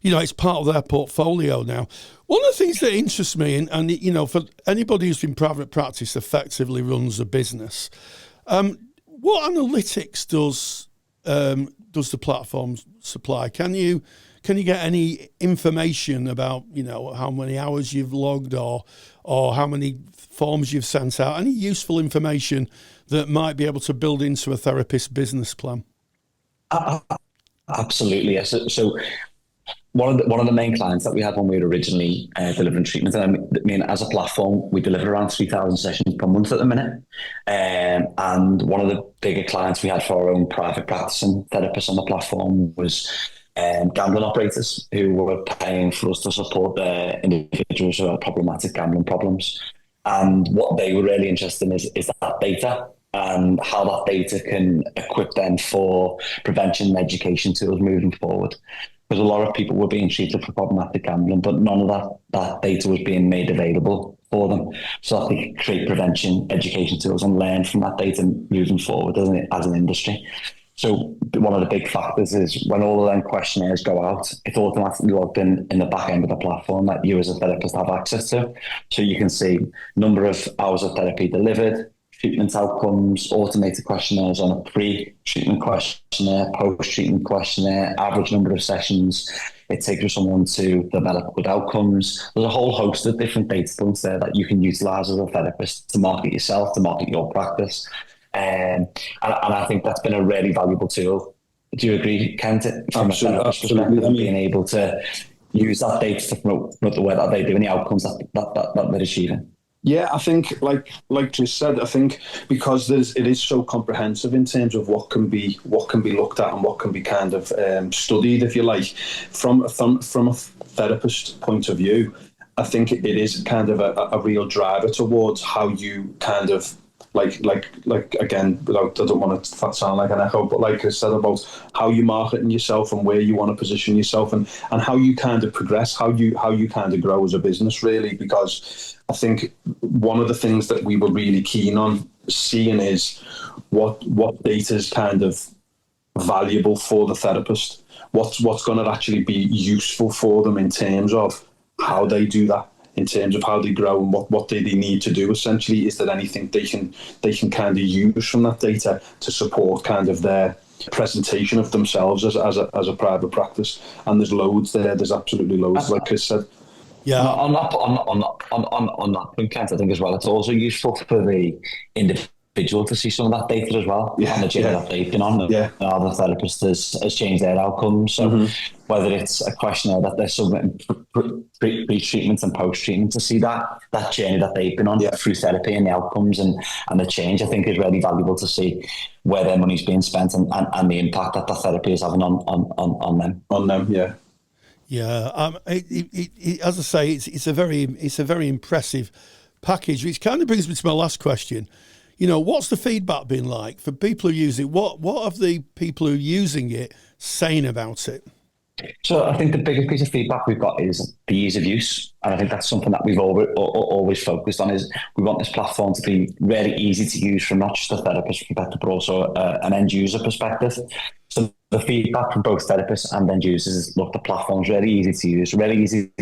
you know, it's part of their portfolio now. One of the things that interests me, and you know, for anybody who's in private practice effectively runs a business, what analytics does the platform supply? Can you get any information about, you know, how many hours you've logged or how many forms you've sent out? Any useful information that might be able to build into a therapist's business plan? Absolutely, yes. So one of the main clients that we had when we were originally delivering treatment, and I mean, as a platform, we deliver around 3,000 sessions per month at the minute. And one of the bigger clients we had for our own private practicing therapists on the platform was gambling operators who were paying for us to support their individuals who had problematic gambling problems. And what they were really interested in is that data, and how that data can equip them for prevention and education tools moving forward. Because a lot of people were being treated for problematic gambling, but none of that data was being made available for them, so that they could create prevention, education tools and learn from that data moving forward as an industry. So one of the big factors is when all of them questionnaires go out, it's automatically logged in the back end of the platform that you as a therapist have access to. So you can see number of hours of therapy delivered, treatment outcomes, automated questionnaires on a pre-treatment questionnaire, post-treatment questionnaire, average number of sessions it takes for someone to develop good outcomes. There's a whole host of different data points there that you can utilize as a therapist to market yourself, to market your practice. And I think that's been a really valuable tool. Do you agree, Kent? From Absolutely. Being able to use that data to promote the work that they do and the outcomes that they're achieving. Yeah, I think, like Chris said, I think because it is so comprehensive in terms of what can be looked at and what can be kind of studied, if you like, from a therapist point of view. I think it is kind of a real driver towards how you kind of like again, I don't want to sound like an echo, but like I said about how you marketing yourself and where you want to position yourself and how you kind of progress, how you kind of grow as a business, really. Because I think one of the things that we were really keen on seeing is what data is kind of valuable for the therapist, what's going to actually be useful for them in terms of how they do that, in terms of how they grow and what they need to do. Essentially, is there anything they can kind of use from that data to support kind of their presentation of themselves as a private practice? And there's loads there. There's absolutely loads, like Chris said. Yeah. On that point, Kent, I think as well, it's also useful for the individual to see some of that data as well. Yeah, on the journey that they've been on. How the therapist has changed their outcomes. So whether it's a questionnaire that they're submitting pre-treatment and post-treatment, to see that journey that they've been on through therapy and the outcomes and the change, I think is really valuable to see where their money's being spent and the impact that the therapy is having on them. On them, yeah. Yeah, as I say, it's a very impressive package, which kind of brings me to my last question. You know, what's the feedback been like for people who use it? What have the people who are using it saying about it? So I think the biggest piece of feedback we've got is the ease of use. And I think that's something that we've always focused on, is we want this platform to be really easy to use from not just a therapist perspective, but also an end user perspective. So the feedback from both therapists and end users is, look, the platform's really easy to use, really easy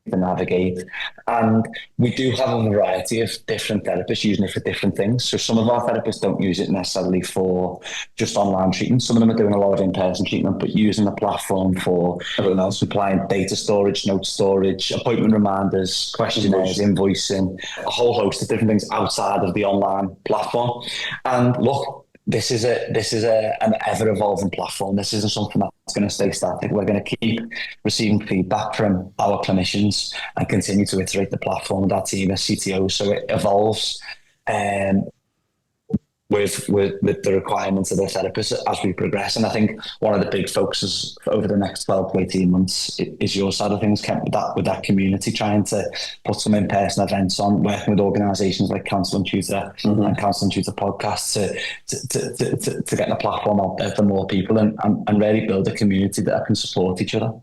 to navigate. And we do have a variety of different therapists using it for different things. So some of our therapists don't use it necessarily for just online treatment. Some of them are doing a lot of in-person treatment, but using the platform for everything else, supplying data storage, note storage, appointment reminders, questionnaires, invoicing, a whole host of different things outside of the online platform. And look, this is an ever-evolving platform. This isn't something that's going to stay static. We're going to keep receiving feedback from our clinicians and continue to iterate the platform with our team as CTOs, so it evolves with the requirements of the therapists as we progress. And I think one of the big focuses over the next 12 to 18 months is your side of things, Kent, with that community, trying to put some in-person events on, working with organisations like Counselling Tutor and Counselling Tutor Podcast to get the platform out there for more people and really build a community that can support each other.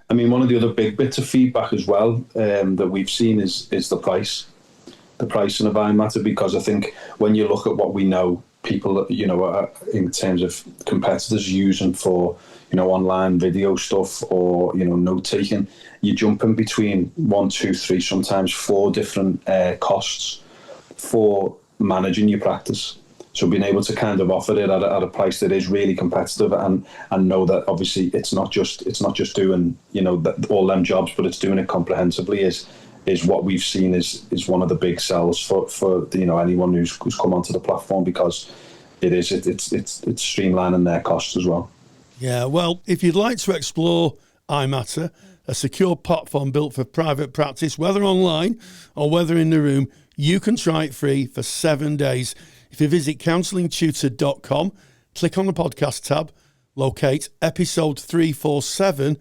I mean, one of the other big bits of feedback as well that we've seen is the price. The pricing of iMatta, because I think when you look at what we know people, you know, in terms of competitors using for, you know, online video stuff or, you know, note taking, you're jumping between 1, 2, 3, sometimes 4 different costs for managing your practice. So being able to kind of offer it at a price that is really competitive and know that obviously it's not just doing, you know, all them jobs, but it's doing it comprehensively is what we've seen is one of the big sells for you know, anyone who's come onto the platform, because it's streamlining their costs as well. Yeah, well, if you'd like to explore iMatta, a secure platform built for private practice, whether online or whether in the room, you can try it free for 7 days. If you visit counsellingtutor.com, click on the podcast tab, locate episode 347,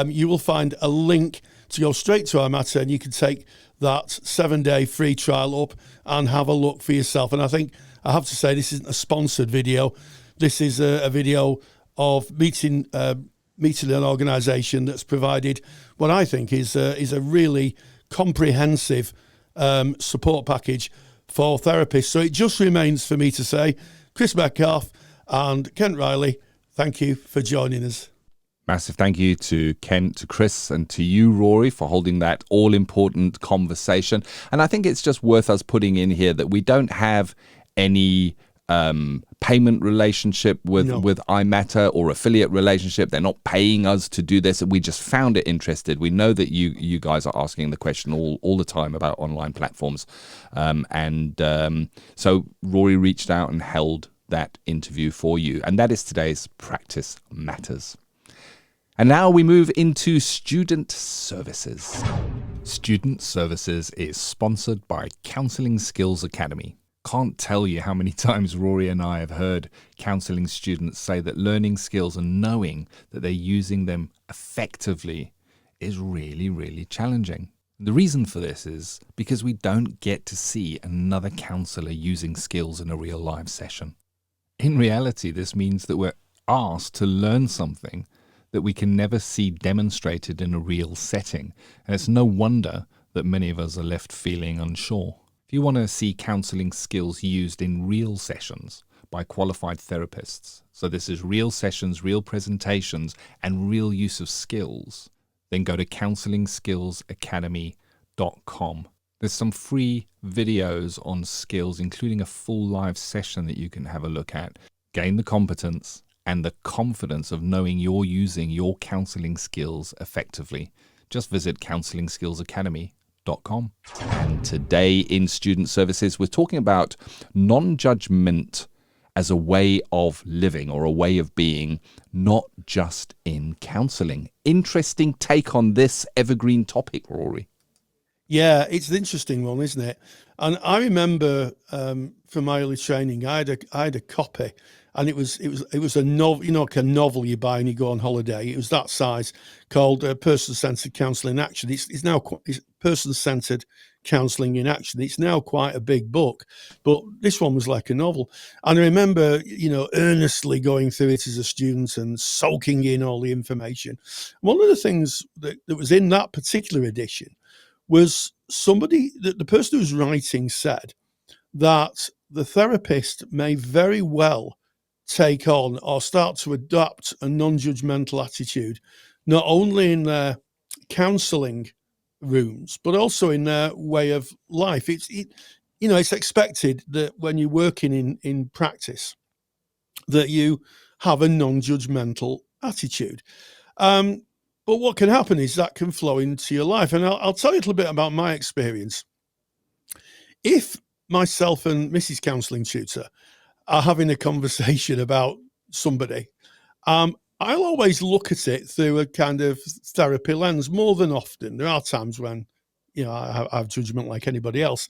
you will find a link to go straight to iMatta, and you can take that 7-day free trial up and have a look for yourself. And I think I have to say, this isn't a sponsored video. This is a video of meeting an organisation that's provided what I think is a really comprehensive support package for therapists. So it just remains for me to say, Chris Metcalfe and Kent Riley, thank you for joining us. Massive thank you to Kent, to Chris, and to you, Rory, for holding that all-important conversation. And I think it's just worth us putting in here that we don't have any payment relationship with No. iMatta or affiliate relationship. They're not paying us to do this. We just found it interested. We know that you guys are asking the question all the time about online platforms. So Rory reached out and held that interview for you. And that is today's Practice Matters. And now we move into Student Services. Student Services is sponsored by Counselling Skills Academy. Can't tell you how many times Rory and I have heard counselling students say that learning skills and knowing that they're using them effectively is really, really challenging. The reason for this is because we don't get to see another counsellor using skills in a real live session. In reality, this means that we're asked to learn something that we can never see demonstrated in a real setting. And it's no wonder that many of us are left feeling unsure. If you want to see counselling skills used in real sessions by qualified therapists, so this is real sessions, real presentations, and real use of skills, then go to counselingskillsacademy.com. There's some free videos on skills, including a full live session that you can have a look at. Gain the competence and the confidence of knowing you're using your counselling skills effectively. Just visit counselingskillsacademy.com. And today in Student Services, we're talking about non-judgement as a way of living or a way of being, not just in counselling. Interesting take on this evergreen topic, Rory. Yeah, it's an interesting one, isn't it? And I remember from my early training, I had a copy, and it was a novel, like a novel you buy when you go on holiday. It was that size, called Person-Centered Counselling in Action. It's now Person-Centered Counselling in Action. It's now quite a big book, but this one was like a novel. And I remember, earnestly going through it as a student and soaking in all the information. One of the things that was in that particular edition was the person who was writing said that the therapist may very well take on or start to adopt a non-judgmental attitude, not only in their counselling rooms, but also in their way of life. It's expected that when you're working in practice, that you have a non-judgmental attitude. But what can happen is that can flow into your life. And I'll tell you a little bit about my experience. If myself and Mrs. Counselling Tutor are having a conversation about somebody, I'll always look at it through a kind of therapy lens more than often. There are times when, I have judgment like anybody else.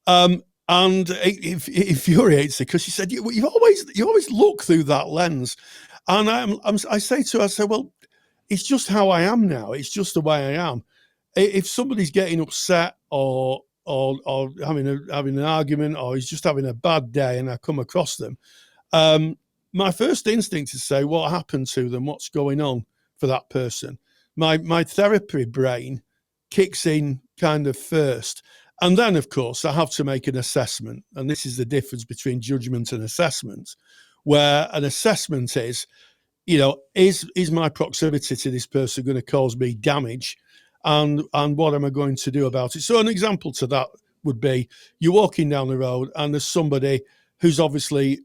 And it infuriates her because she said, you always look through that lens. And I say to her, I say, well, it's just how I am now. It's just the way I am. If somebody's getting upset or having an argument, or he's just having a bad day, and I come across them, my first instinct is to say, what happened to them? What's going on for that person? My therapy brain kicks in kind of first. And then, of course, I have to make an assessment. And this is the difference between judgment and assessment, where an assessment is, is my proximity to this person going to cause me damage? And what am I going to do about it? So an example to that would be you're walking down the road and there's somebody who's obviously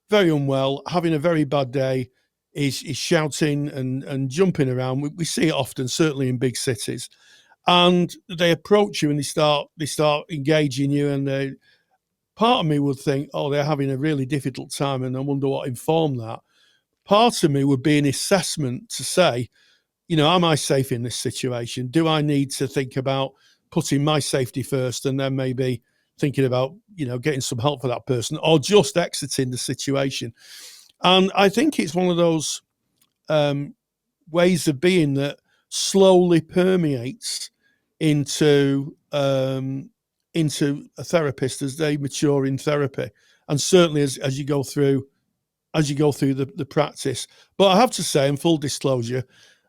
very unwell, having a very bad day, is shouting and jumping around. We see it often, certainly in big cities. And they approach you and they start engaging you, and part of me would think, oh, they're having a really difficult time, and I wonder what informed that. Part of me would be an assessment to say, am I safe in this situation? Do I need to think about putting my safety first and then maybe thinking about, getting some help for that person, or just exiting the situation? And I think it's one of those ways of being that slowly permeates into a therapist as they mature in therapy, and certainly as you go through the practice. But I have to say, in full disclosure,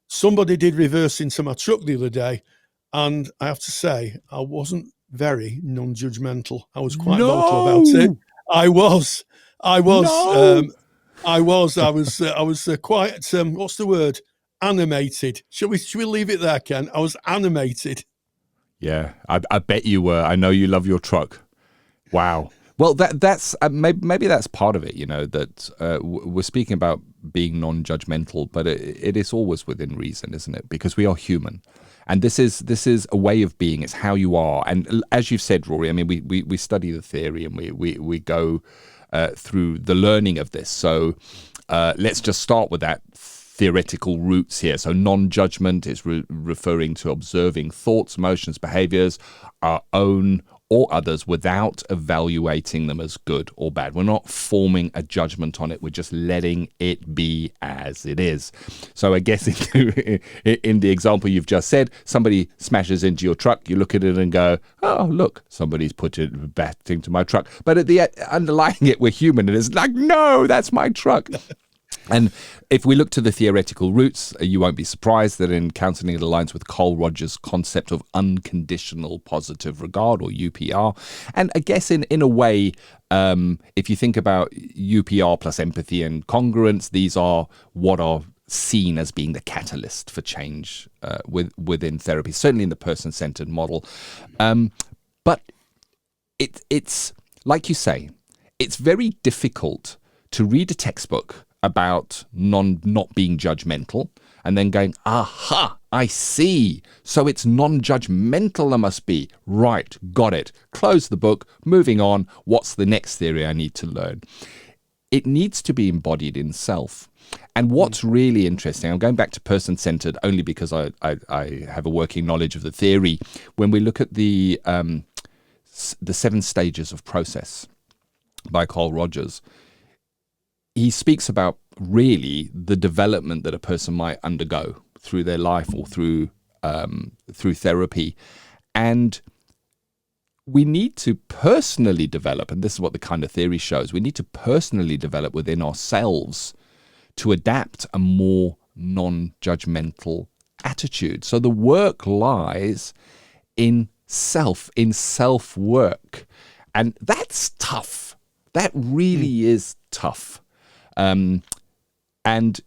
somebody did reverse into my truck the other day, and I have to say, I wasn't very non-judgmental. I was quite vocal about it. I was quite, what's the word? Animated. Should we leave it there, Ken? I was animated. Yeah, I bet you were. I know you love your truck. Wow. Well, that's maybe that's part of it, that we're speaking about being non-judgmental, but it is always within reason, isn't it? Because we are human. And this is a way of being. It's how you are. And as you've said, Rory, I mean, we study the theory and we go through the learning of this. So let's just start with that theoretical roots here. So non-judgment is referring to observing thoughts, emotions, behaviors, our own or others, without evaluating them as good or bad. We're not forming a judgment on it. We're just letting it be as it is. So I guess in the example you've just said, somebody smashes into your truck, you look at it and go, oh, look, somebody's put it back into my truck. But at the underlying it, we're human, and it's like, no, that's my truck. And if we look to the theoretical roots, you won't be surprised that in counselling it aligns with Carl Rogers' concept of unconditional positive regard, or UPR. And I guess in a way, if you think about UPR plus empathy and congruence, these are what are seen as being the catalyst for change within therapy, certainly in the person-centered model. But it's like you say, it's very difficult to read a textbook about not being judgmental and then going, aha, I see. So it's non-judgmental there must be. Right, got it. Close the book, moving on. What's the next theory I need to learn? It needs to be embodied in self. And what's really interesting, I'm going back to person-centered only because I have a working knowledge of the theory. When we look at the 7 stages of process by Carl Rogers, he speaks about really the development that a person might undergo through their life or through therapy. And we need to personally develop, and this is what the kind of theory shows, we need to personally develop within ourselves to adapt a more non-judgmental attitude. So the work lies in self-work. And that's tough. That really is tough. And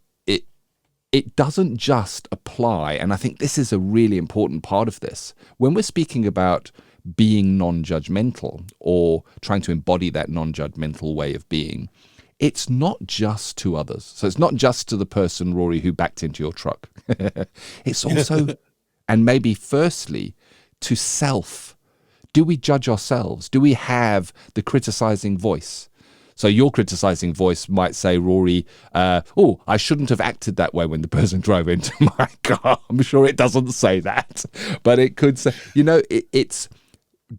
it doesn't just apply, and I think this is a really important part of this. When we're speaking about being non-judgmental or trying to embody that non-judgmental way of being, it's not just to others. So it's not just to the person, Rory, who backed into your truck. It's also, and maybe firstly, to self. Do we judge ourselves? Do we have the criticizing voice? So your criticizing voice might say, Rory, I shouldn't have acted that way when the person drove into my car. I'm sure it doesn't say that, but it could say, it's,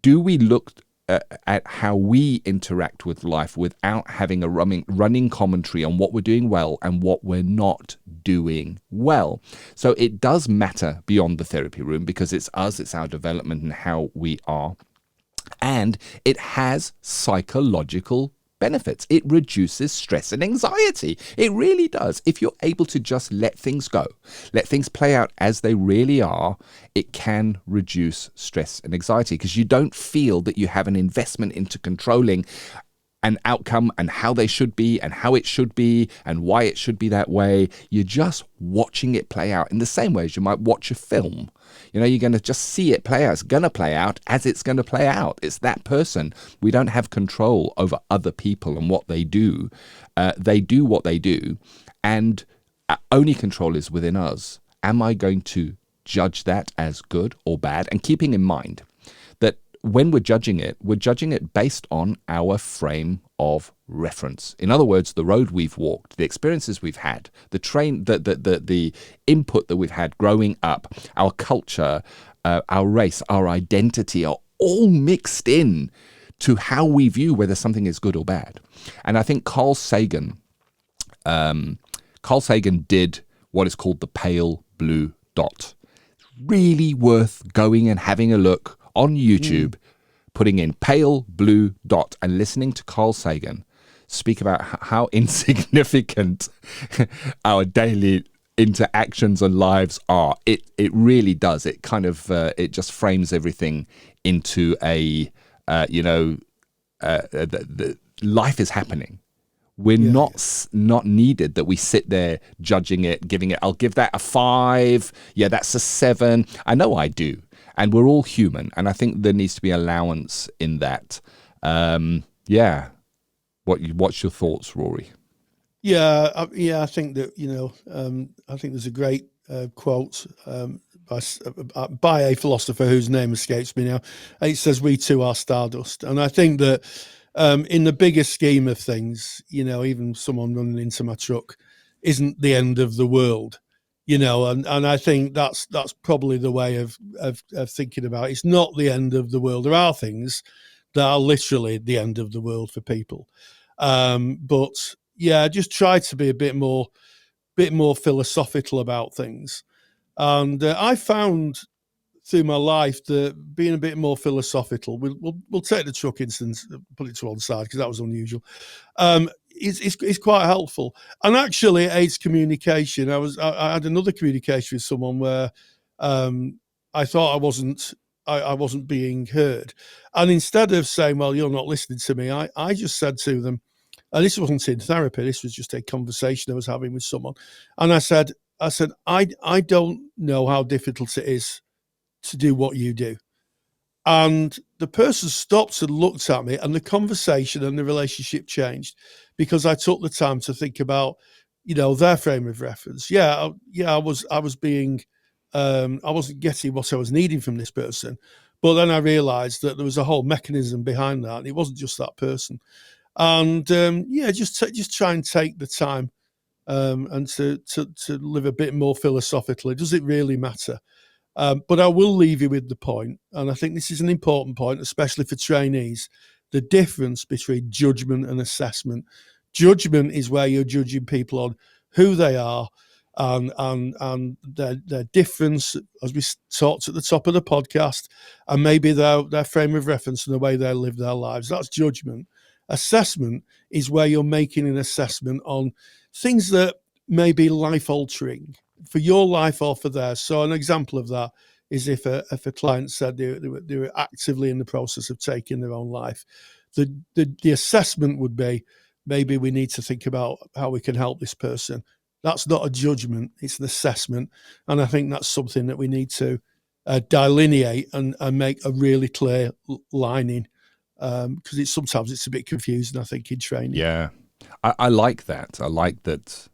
do we look at how we interact with life without having a running commentary on what we're doing well and what we're not doing well? So it does matter beyond the therapy room because it's us, it's our development and how we are. And it has psychological benefits. It reduces stress and anxiety. It really does. If you're able to just let things go, let things play out as they really are, it can reduce stress and anxiety because you don't feel that you have an investment into controlling an outcome and how they should be and how it should be and why it should be that way. You're just watching it play out in the same way as you might watch a film. You're going to just see it play out. It's going to play out as it's going to play out. It's that person. We don't have control over other people and what they do. They do what they do. And only control is within us. Am I going to judge that as good or bad? And keeping in mind that when we're judging it based on our frame of reference. In other words, the road we've walked, the experiences we've had, the input that we've had growing up, our culture, our race, our identity are all mixed in to how we view whether something is good or bad. And I think Carl Sagan did what is called the pale blue dot. It's really worth going and having a look on YouTube, putting in pale blue dot and listening to Carl Sagan speak about how insignificant our daily interactions and lives are. It really does. It kind of it just frames everything into the life is happening. We're not needed that we sit there judging it, giving it, I'll give that a 5. Yeah, that's a 7. I know I do. And we're all human. And I think there needs to be allowance in that. yeah. What's your thoughts, Rory? Yeah, I think that I think there's a great quote by a philosopher whose name escapes me now. It says, "We too are stardust," and I think that in the bigger scheme of things, even someone running into my truck isn't the end of the world, and I think that's probably the way of thinking about it. It's not the end of the world. There are things that are literally the end of the world for people, but yeah, just try to be a bit more philosophical about things. And I found through my life that being a bit more philosophical, we'll take the truck instance, put it to one side because that was unusual. It's quite helpful, and actually it aids communication. I had another communication with someone where I thought I wasn't being heard, and instead of saying, "Well, you're not listening to me," I just said to them, and this wasn't in therapy, this was just a conversation I was having with someone. And I said, I don't know how difficult it is to do what you do. And the person stopped and looked at me, and the conversation and the relationship changed because I took the time to think about, their frame of reference. I was being, I wasn't getting what I was needing from this person. But then I realized that there was a whole mechanism behind that. And it wasn't just that person. And just try and take the time and to live a bit more philosophically. Does it really matter? But I will leave you with the point, and I think this is an important point, especially for trainees, the difference between judgment and assessment. Judgment is where you're judging people on who they are and their difference, as we talked at the top of the podcast, and maybe their frame of reference and the way they live their lives. That's judgment. Assessment is where you're making an assessment on things that may be life-altering for your life or for theirs. So an example of that is if a client said they were actively in the process of taking their own life, the assessment would be, maybe we need to think about how we can help this person. That's not a judgment, it's an assessment. And I think that's something that we need to delineate and make a really clear lining. Because sometimes it's a bit confusing, I think, in training. Yeah, I like that. I like that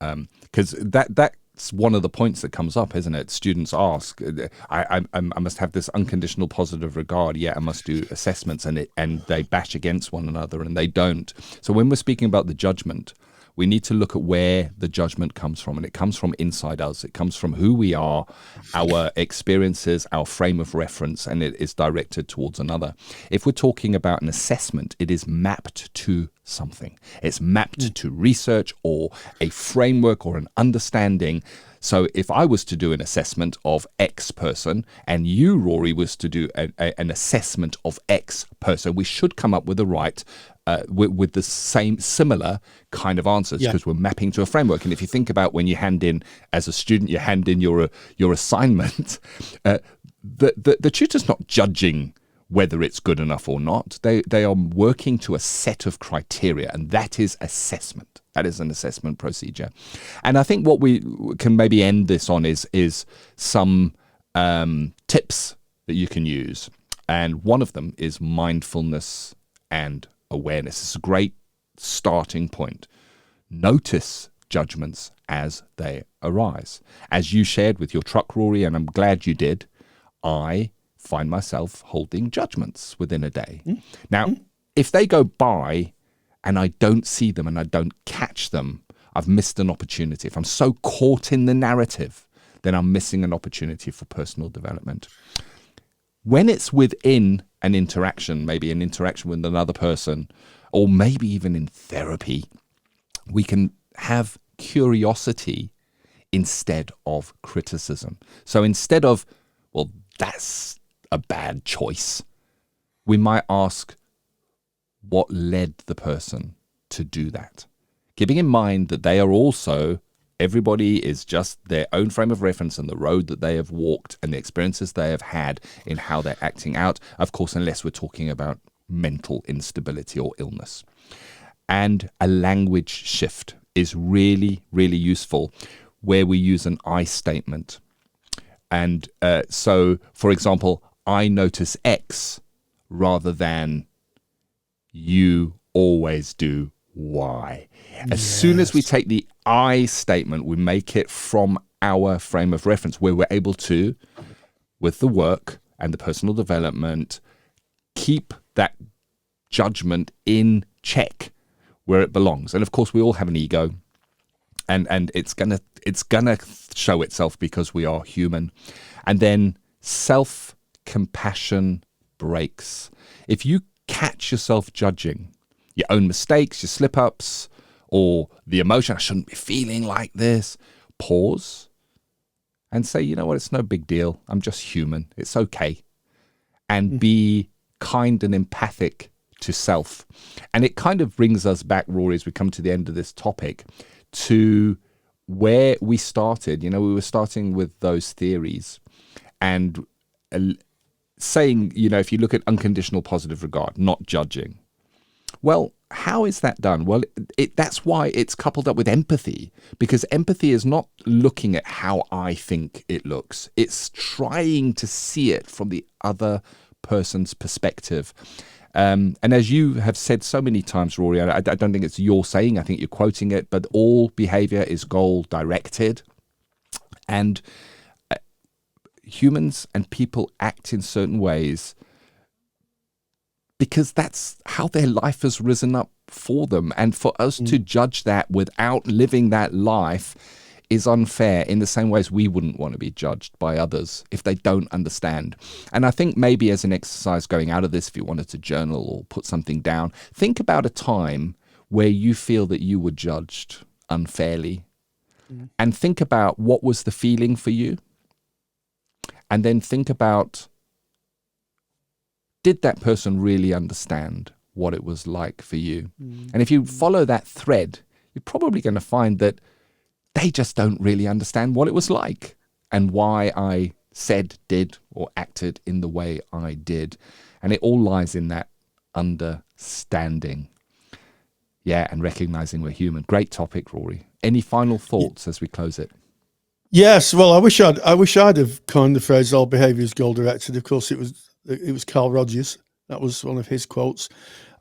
because that's one of the points that comes up, isn't it? Students ask, I must have this unconditional positive regard, I must do assessments, and they bash against one another, and they don't. So when we're speaking about the judgment, we need to look at where the judgment comes from, and it comes from inside us. It comes from who we are, our experiences, our frame of reference, and it is directed towards another. If we're talking about an assessment, it is mapped to something. It's mapped to research or a framework or an understanding. So if I was to do an assessment of X person and you, Rory, was to do an assessment of X person, we should come up with the right with the similar kind of answers, because we're mapping to a framework. And if you think about when you hand in, as a student, you hand in your assignment, the tutor's not judging whether it's good enough or not. They are working to a set of criteria, and that is assessment. That is an assessment procedure. And I think what we can maybe end this on is some tips that you can use. And one of them is mindfulness and awareness. It's a great starting point. Notice judgments as they arise. As you shared with your truck, Rory, and I'm glad you did, I find myself holding judgments within a day. Now, if they go by and I don't see them and I don't catch them, I've missed an opportunity. If I'm so caught in the narrative, then I'm missing an opportunity for personal development. When it's within an interaction, maybe an interaction with another person, or maybe even in therapy, we can have curiosity instead of criticism. So instead of, well, that's a bad choice, we might ask, what led the person to do that? Keeping in mind that they are also, everybody is just their own frame of reference and the road that they have walked and the experiences they have had in how they're acting out, of course, unless we're talking about mental instability or illness. And a language shift is really, really useful, where we use an I statement. And so, for example, I notice X rather than you always do Y. As soon as we take the I statement, we make it from our frame of reference, where we're able to, with the work and the personal development, keep that judgment in check where it belongs. And of course, we all have an ego, and it's gonna show itself because we are human. And then self-compassion breaks. If you catch yourself judging your own mistakes, your slip-ups, or the emotion, I shouldn't be feeling like this, pause and say, you know what, it's no big deal. I'm just human. It's okay. And be kind and empathic to self. And it kind of brings us back, Rory, as we come to the end of this topic, to where we started. You know, we were starting with those theories and saying, you know, if you look at unconditional positive regard, not judging. Well, how is that done? Well, that's why it's coupled up with empathy, because empathy is not looking at how I think it looks. It's trying to see it from the other person's perspective. And as you have said so many times, Rory, I don't think it's your saying, I think you're quoting it, but all behavior is goal directed. And humans and people act in certain ways because that's how their life has risen up for them. And for us to judge that without living that life is unfair, in the same way as we wouldn't want to be judged by others if they don't understand. And I think maybe as an exercise going out of this, if you wanted to journal or put something down, think about a time where you feel that you were judged unfairly, and think about what was the feeling for you. And then think about, did that person really understand what it was like for you? And if you follow that thread, you're probably going to find that they just don't really understand what it was like and why I said, did, or acted in the way I did. And it all lies in that understanding. Yeah, and recognizing we're human. Great topic, Rory. Any final thoughts as we close it? Yes, well, I wish I'd have coined the phrase "all behaviour is goal directed." Of course, it was Carl Rogers. That was one of his quotes.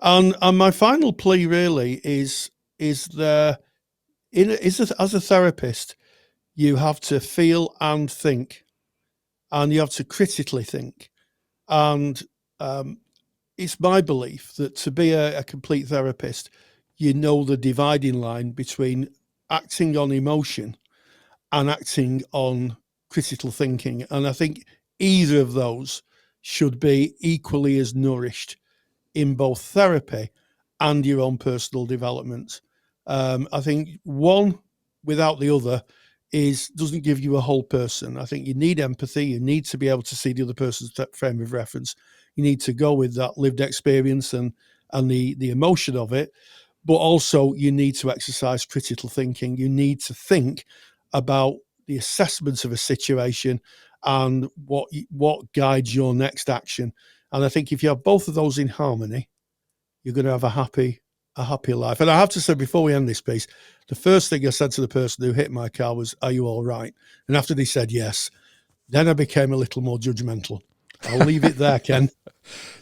And my final plea really is as a therapist, you have to feel and think, and you have to critically think. And it's my belief that to be a complete therapist, you know the dividing line between acting on emotion and acting on critical thinking. And I think either of those should be equally as nourished in both therapy and your own personal development. I think one without the other doesn't give you a whole person. I think you need empathy. You need to be able to see the other person's frame of reference. You need to go with that lived experience and the emotion of it. But also you need to exercise critical thinking. You need to think about the assessment of a situation and what guides your next action. And I think if you have both of those in harmony, you're going to have a happy life. And I have to say, before we end this piece, the first thing I said to the person who hit my car was, "Are you all right?" And after they said yes, then I became a little more judgmental. I'll leave it there, Ken.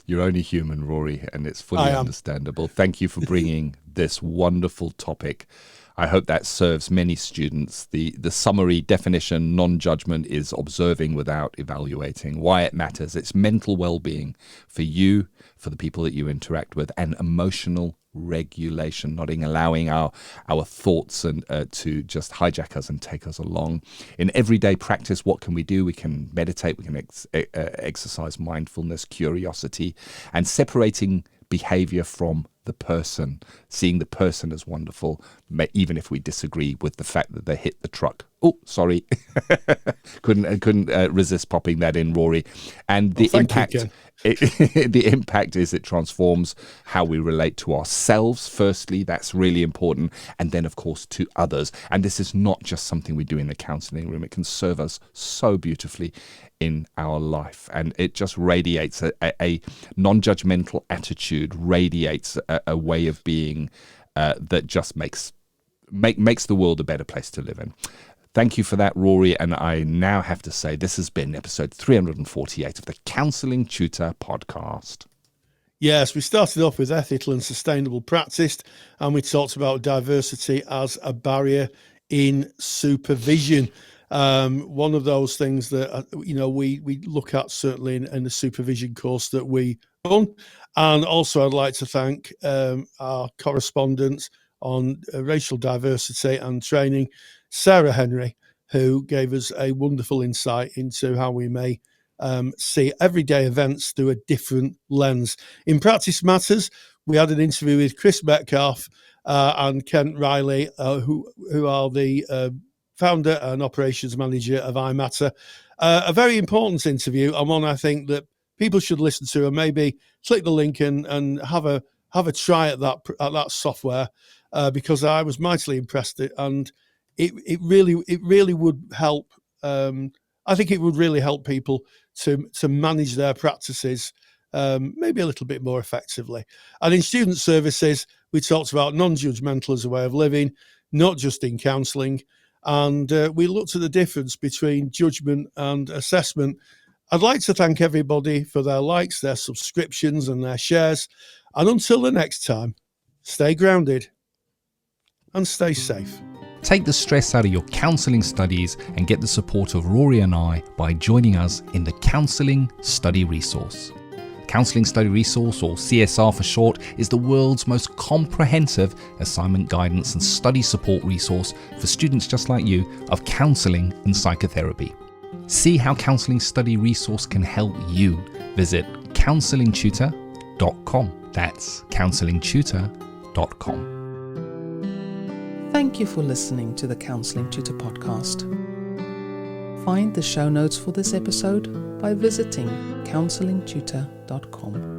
You're only human, Rory, and it's fully understandable. Thank you for bringing this wonderful topic. I hope that serves many students. The summary definition, non-judgement, is observing without evaluating. Why it matters. It's mental well-being for you, for the people that you interact with, and emotional regulation, not allowing our thoughts and to just hijack us and take us along. In everyday practice, what can we do? We can meditate, we can exercise mindfulness, curiosity, and separating behavior from the person, seeing the person as wonderful, even if we disagree with the fact that they hit the truck. Oh, sorry. couldn't resist popping that in, Rory. And the impact, the impact is it transforms how we relate to ourselves. Firstly, that's really important. And then, of course, to others. And this is not just something we do in the counselling room. It can serve us so beautifully in our life. And it just radiates a non-judgmental attitude, radiates a way of being that just makes the world a better place to live in. Thank you for that, Rory. And I now have to say this has been episode 348 of the Counselling Tutor Podcast. Yes, we started off with ethical and sustainable practice, and we talked about diversity as a barrier in supervision. One of those things that, we look at certainly in the supervision course that we run. And also I'd like to thank our correspondent on racial diversity and training, Sarah Henry, who gave us a wonderful insight into how we may see everyday events through a different lens. In Practice Matters, we had an interview with Chris Metcalfe and Kent Riley, who are the founder and operations manager of iMatta. A very important interview, and one I think that people should listen to, and maybe click the link and have a try at that software, because I was mightily impressed, and it really would help. I think it would really help people to manage their practices maybe a little bit more effectively. And in student services, we talked about non-judgmental as a way of living, not just in counselling. And we looked at the difference between judgment and assessment. I'd like to thank everybody for their likes, their subscriptions and their shares. And until the next time, stay grounded and stay safe. Take the stress out of your counselling studies and get the support of Rory and I by joining us in the Counselling Study Resource. Counselling Study Resource, or CSR for short, is the world's most comprehensive assignment guidance and study support resource for students just like you of counselling and psychotherapy. See how Counselling Study Resource can help you. Visit counsellingtutor.com. That's counsellingtutor.com. Thank you for listening to the Counselling Tutor Podcast. Find the show notes for this episode by visiting counsellingtutor.com.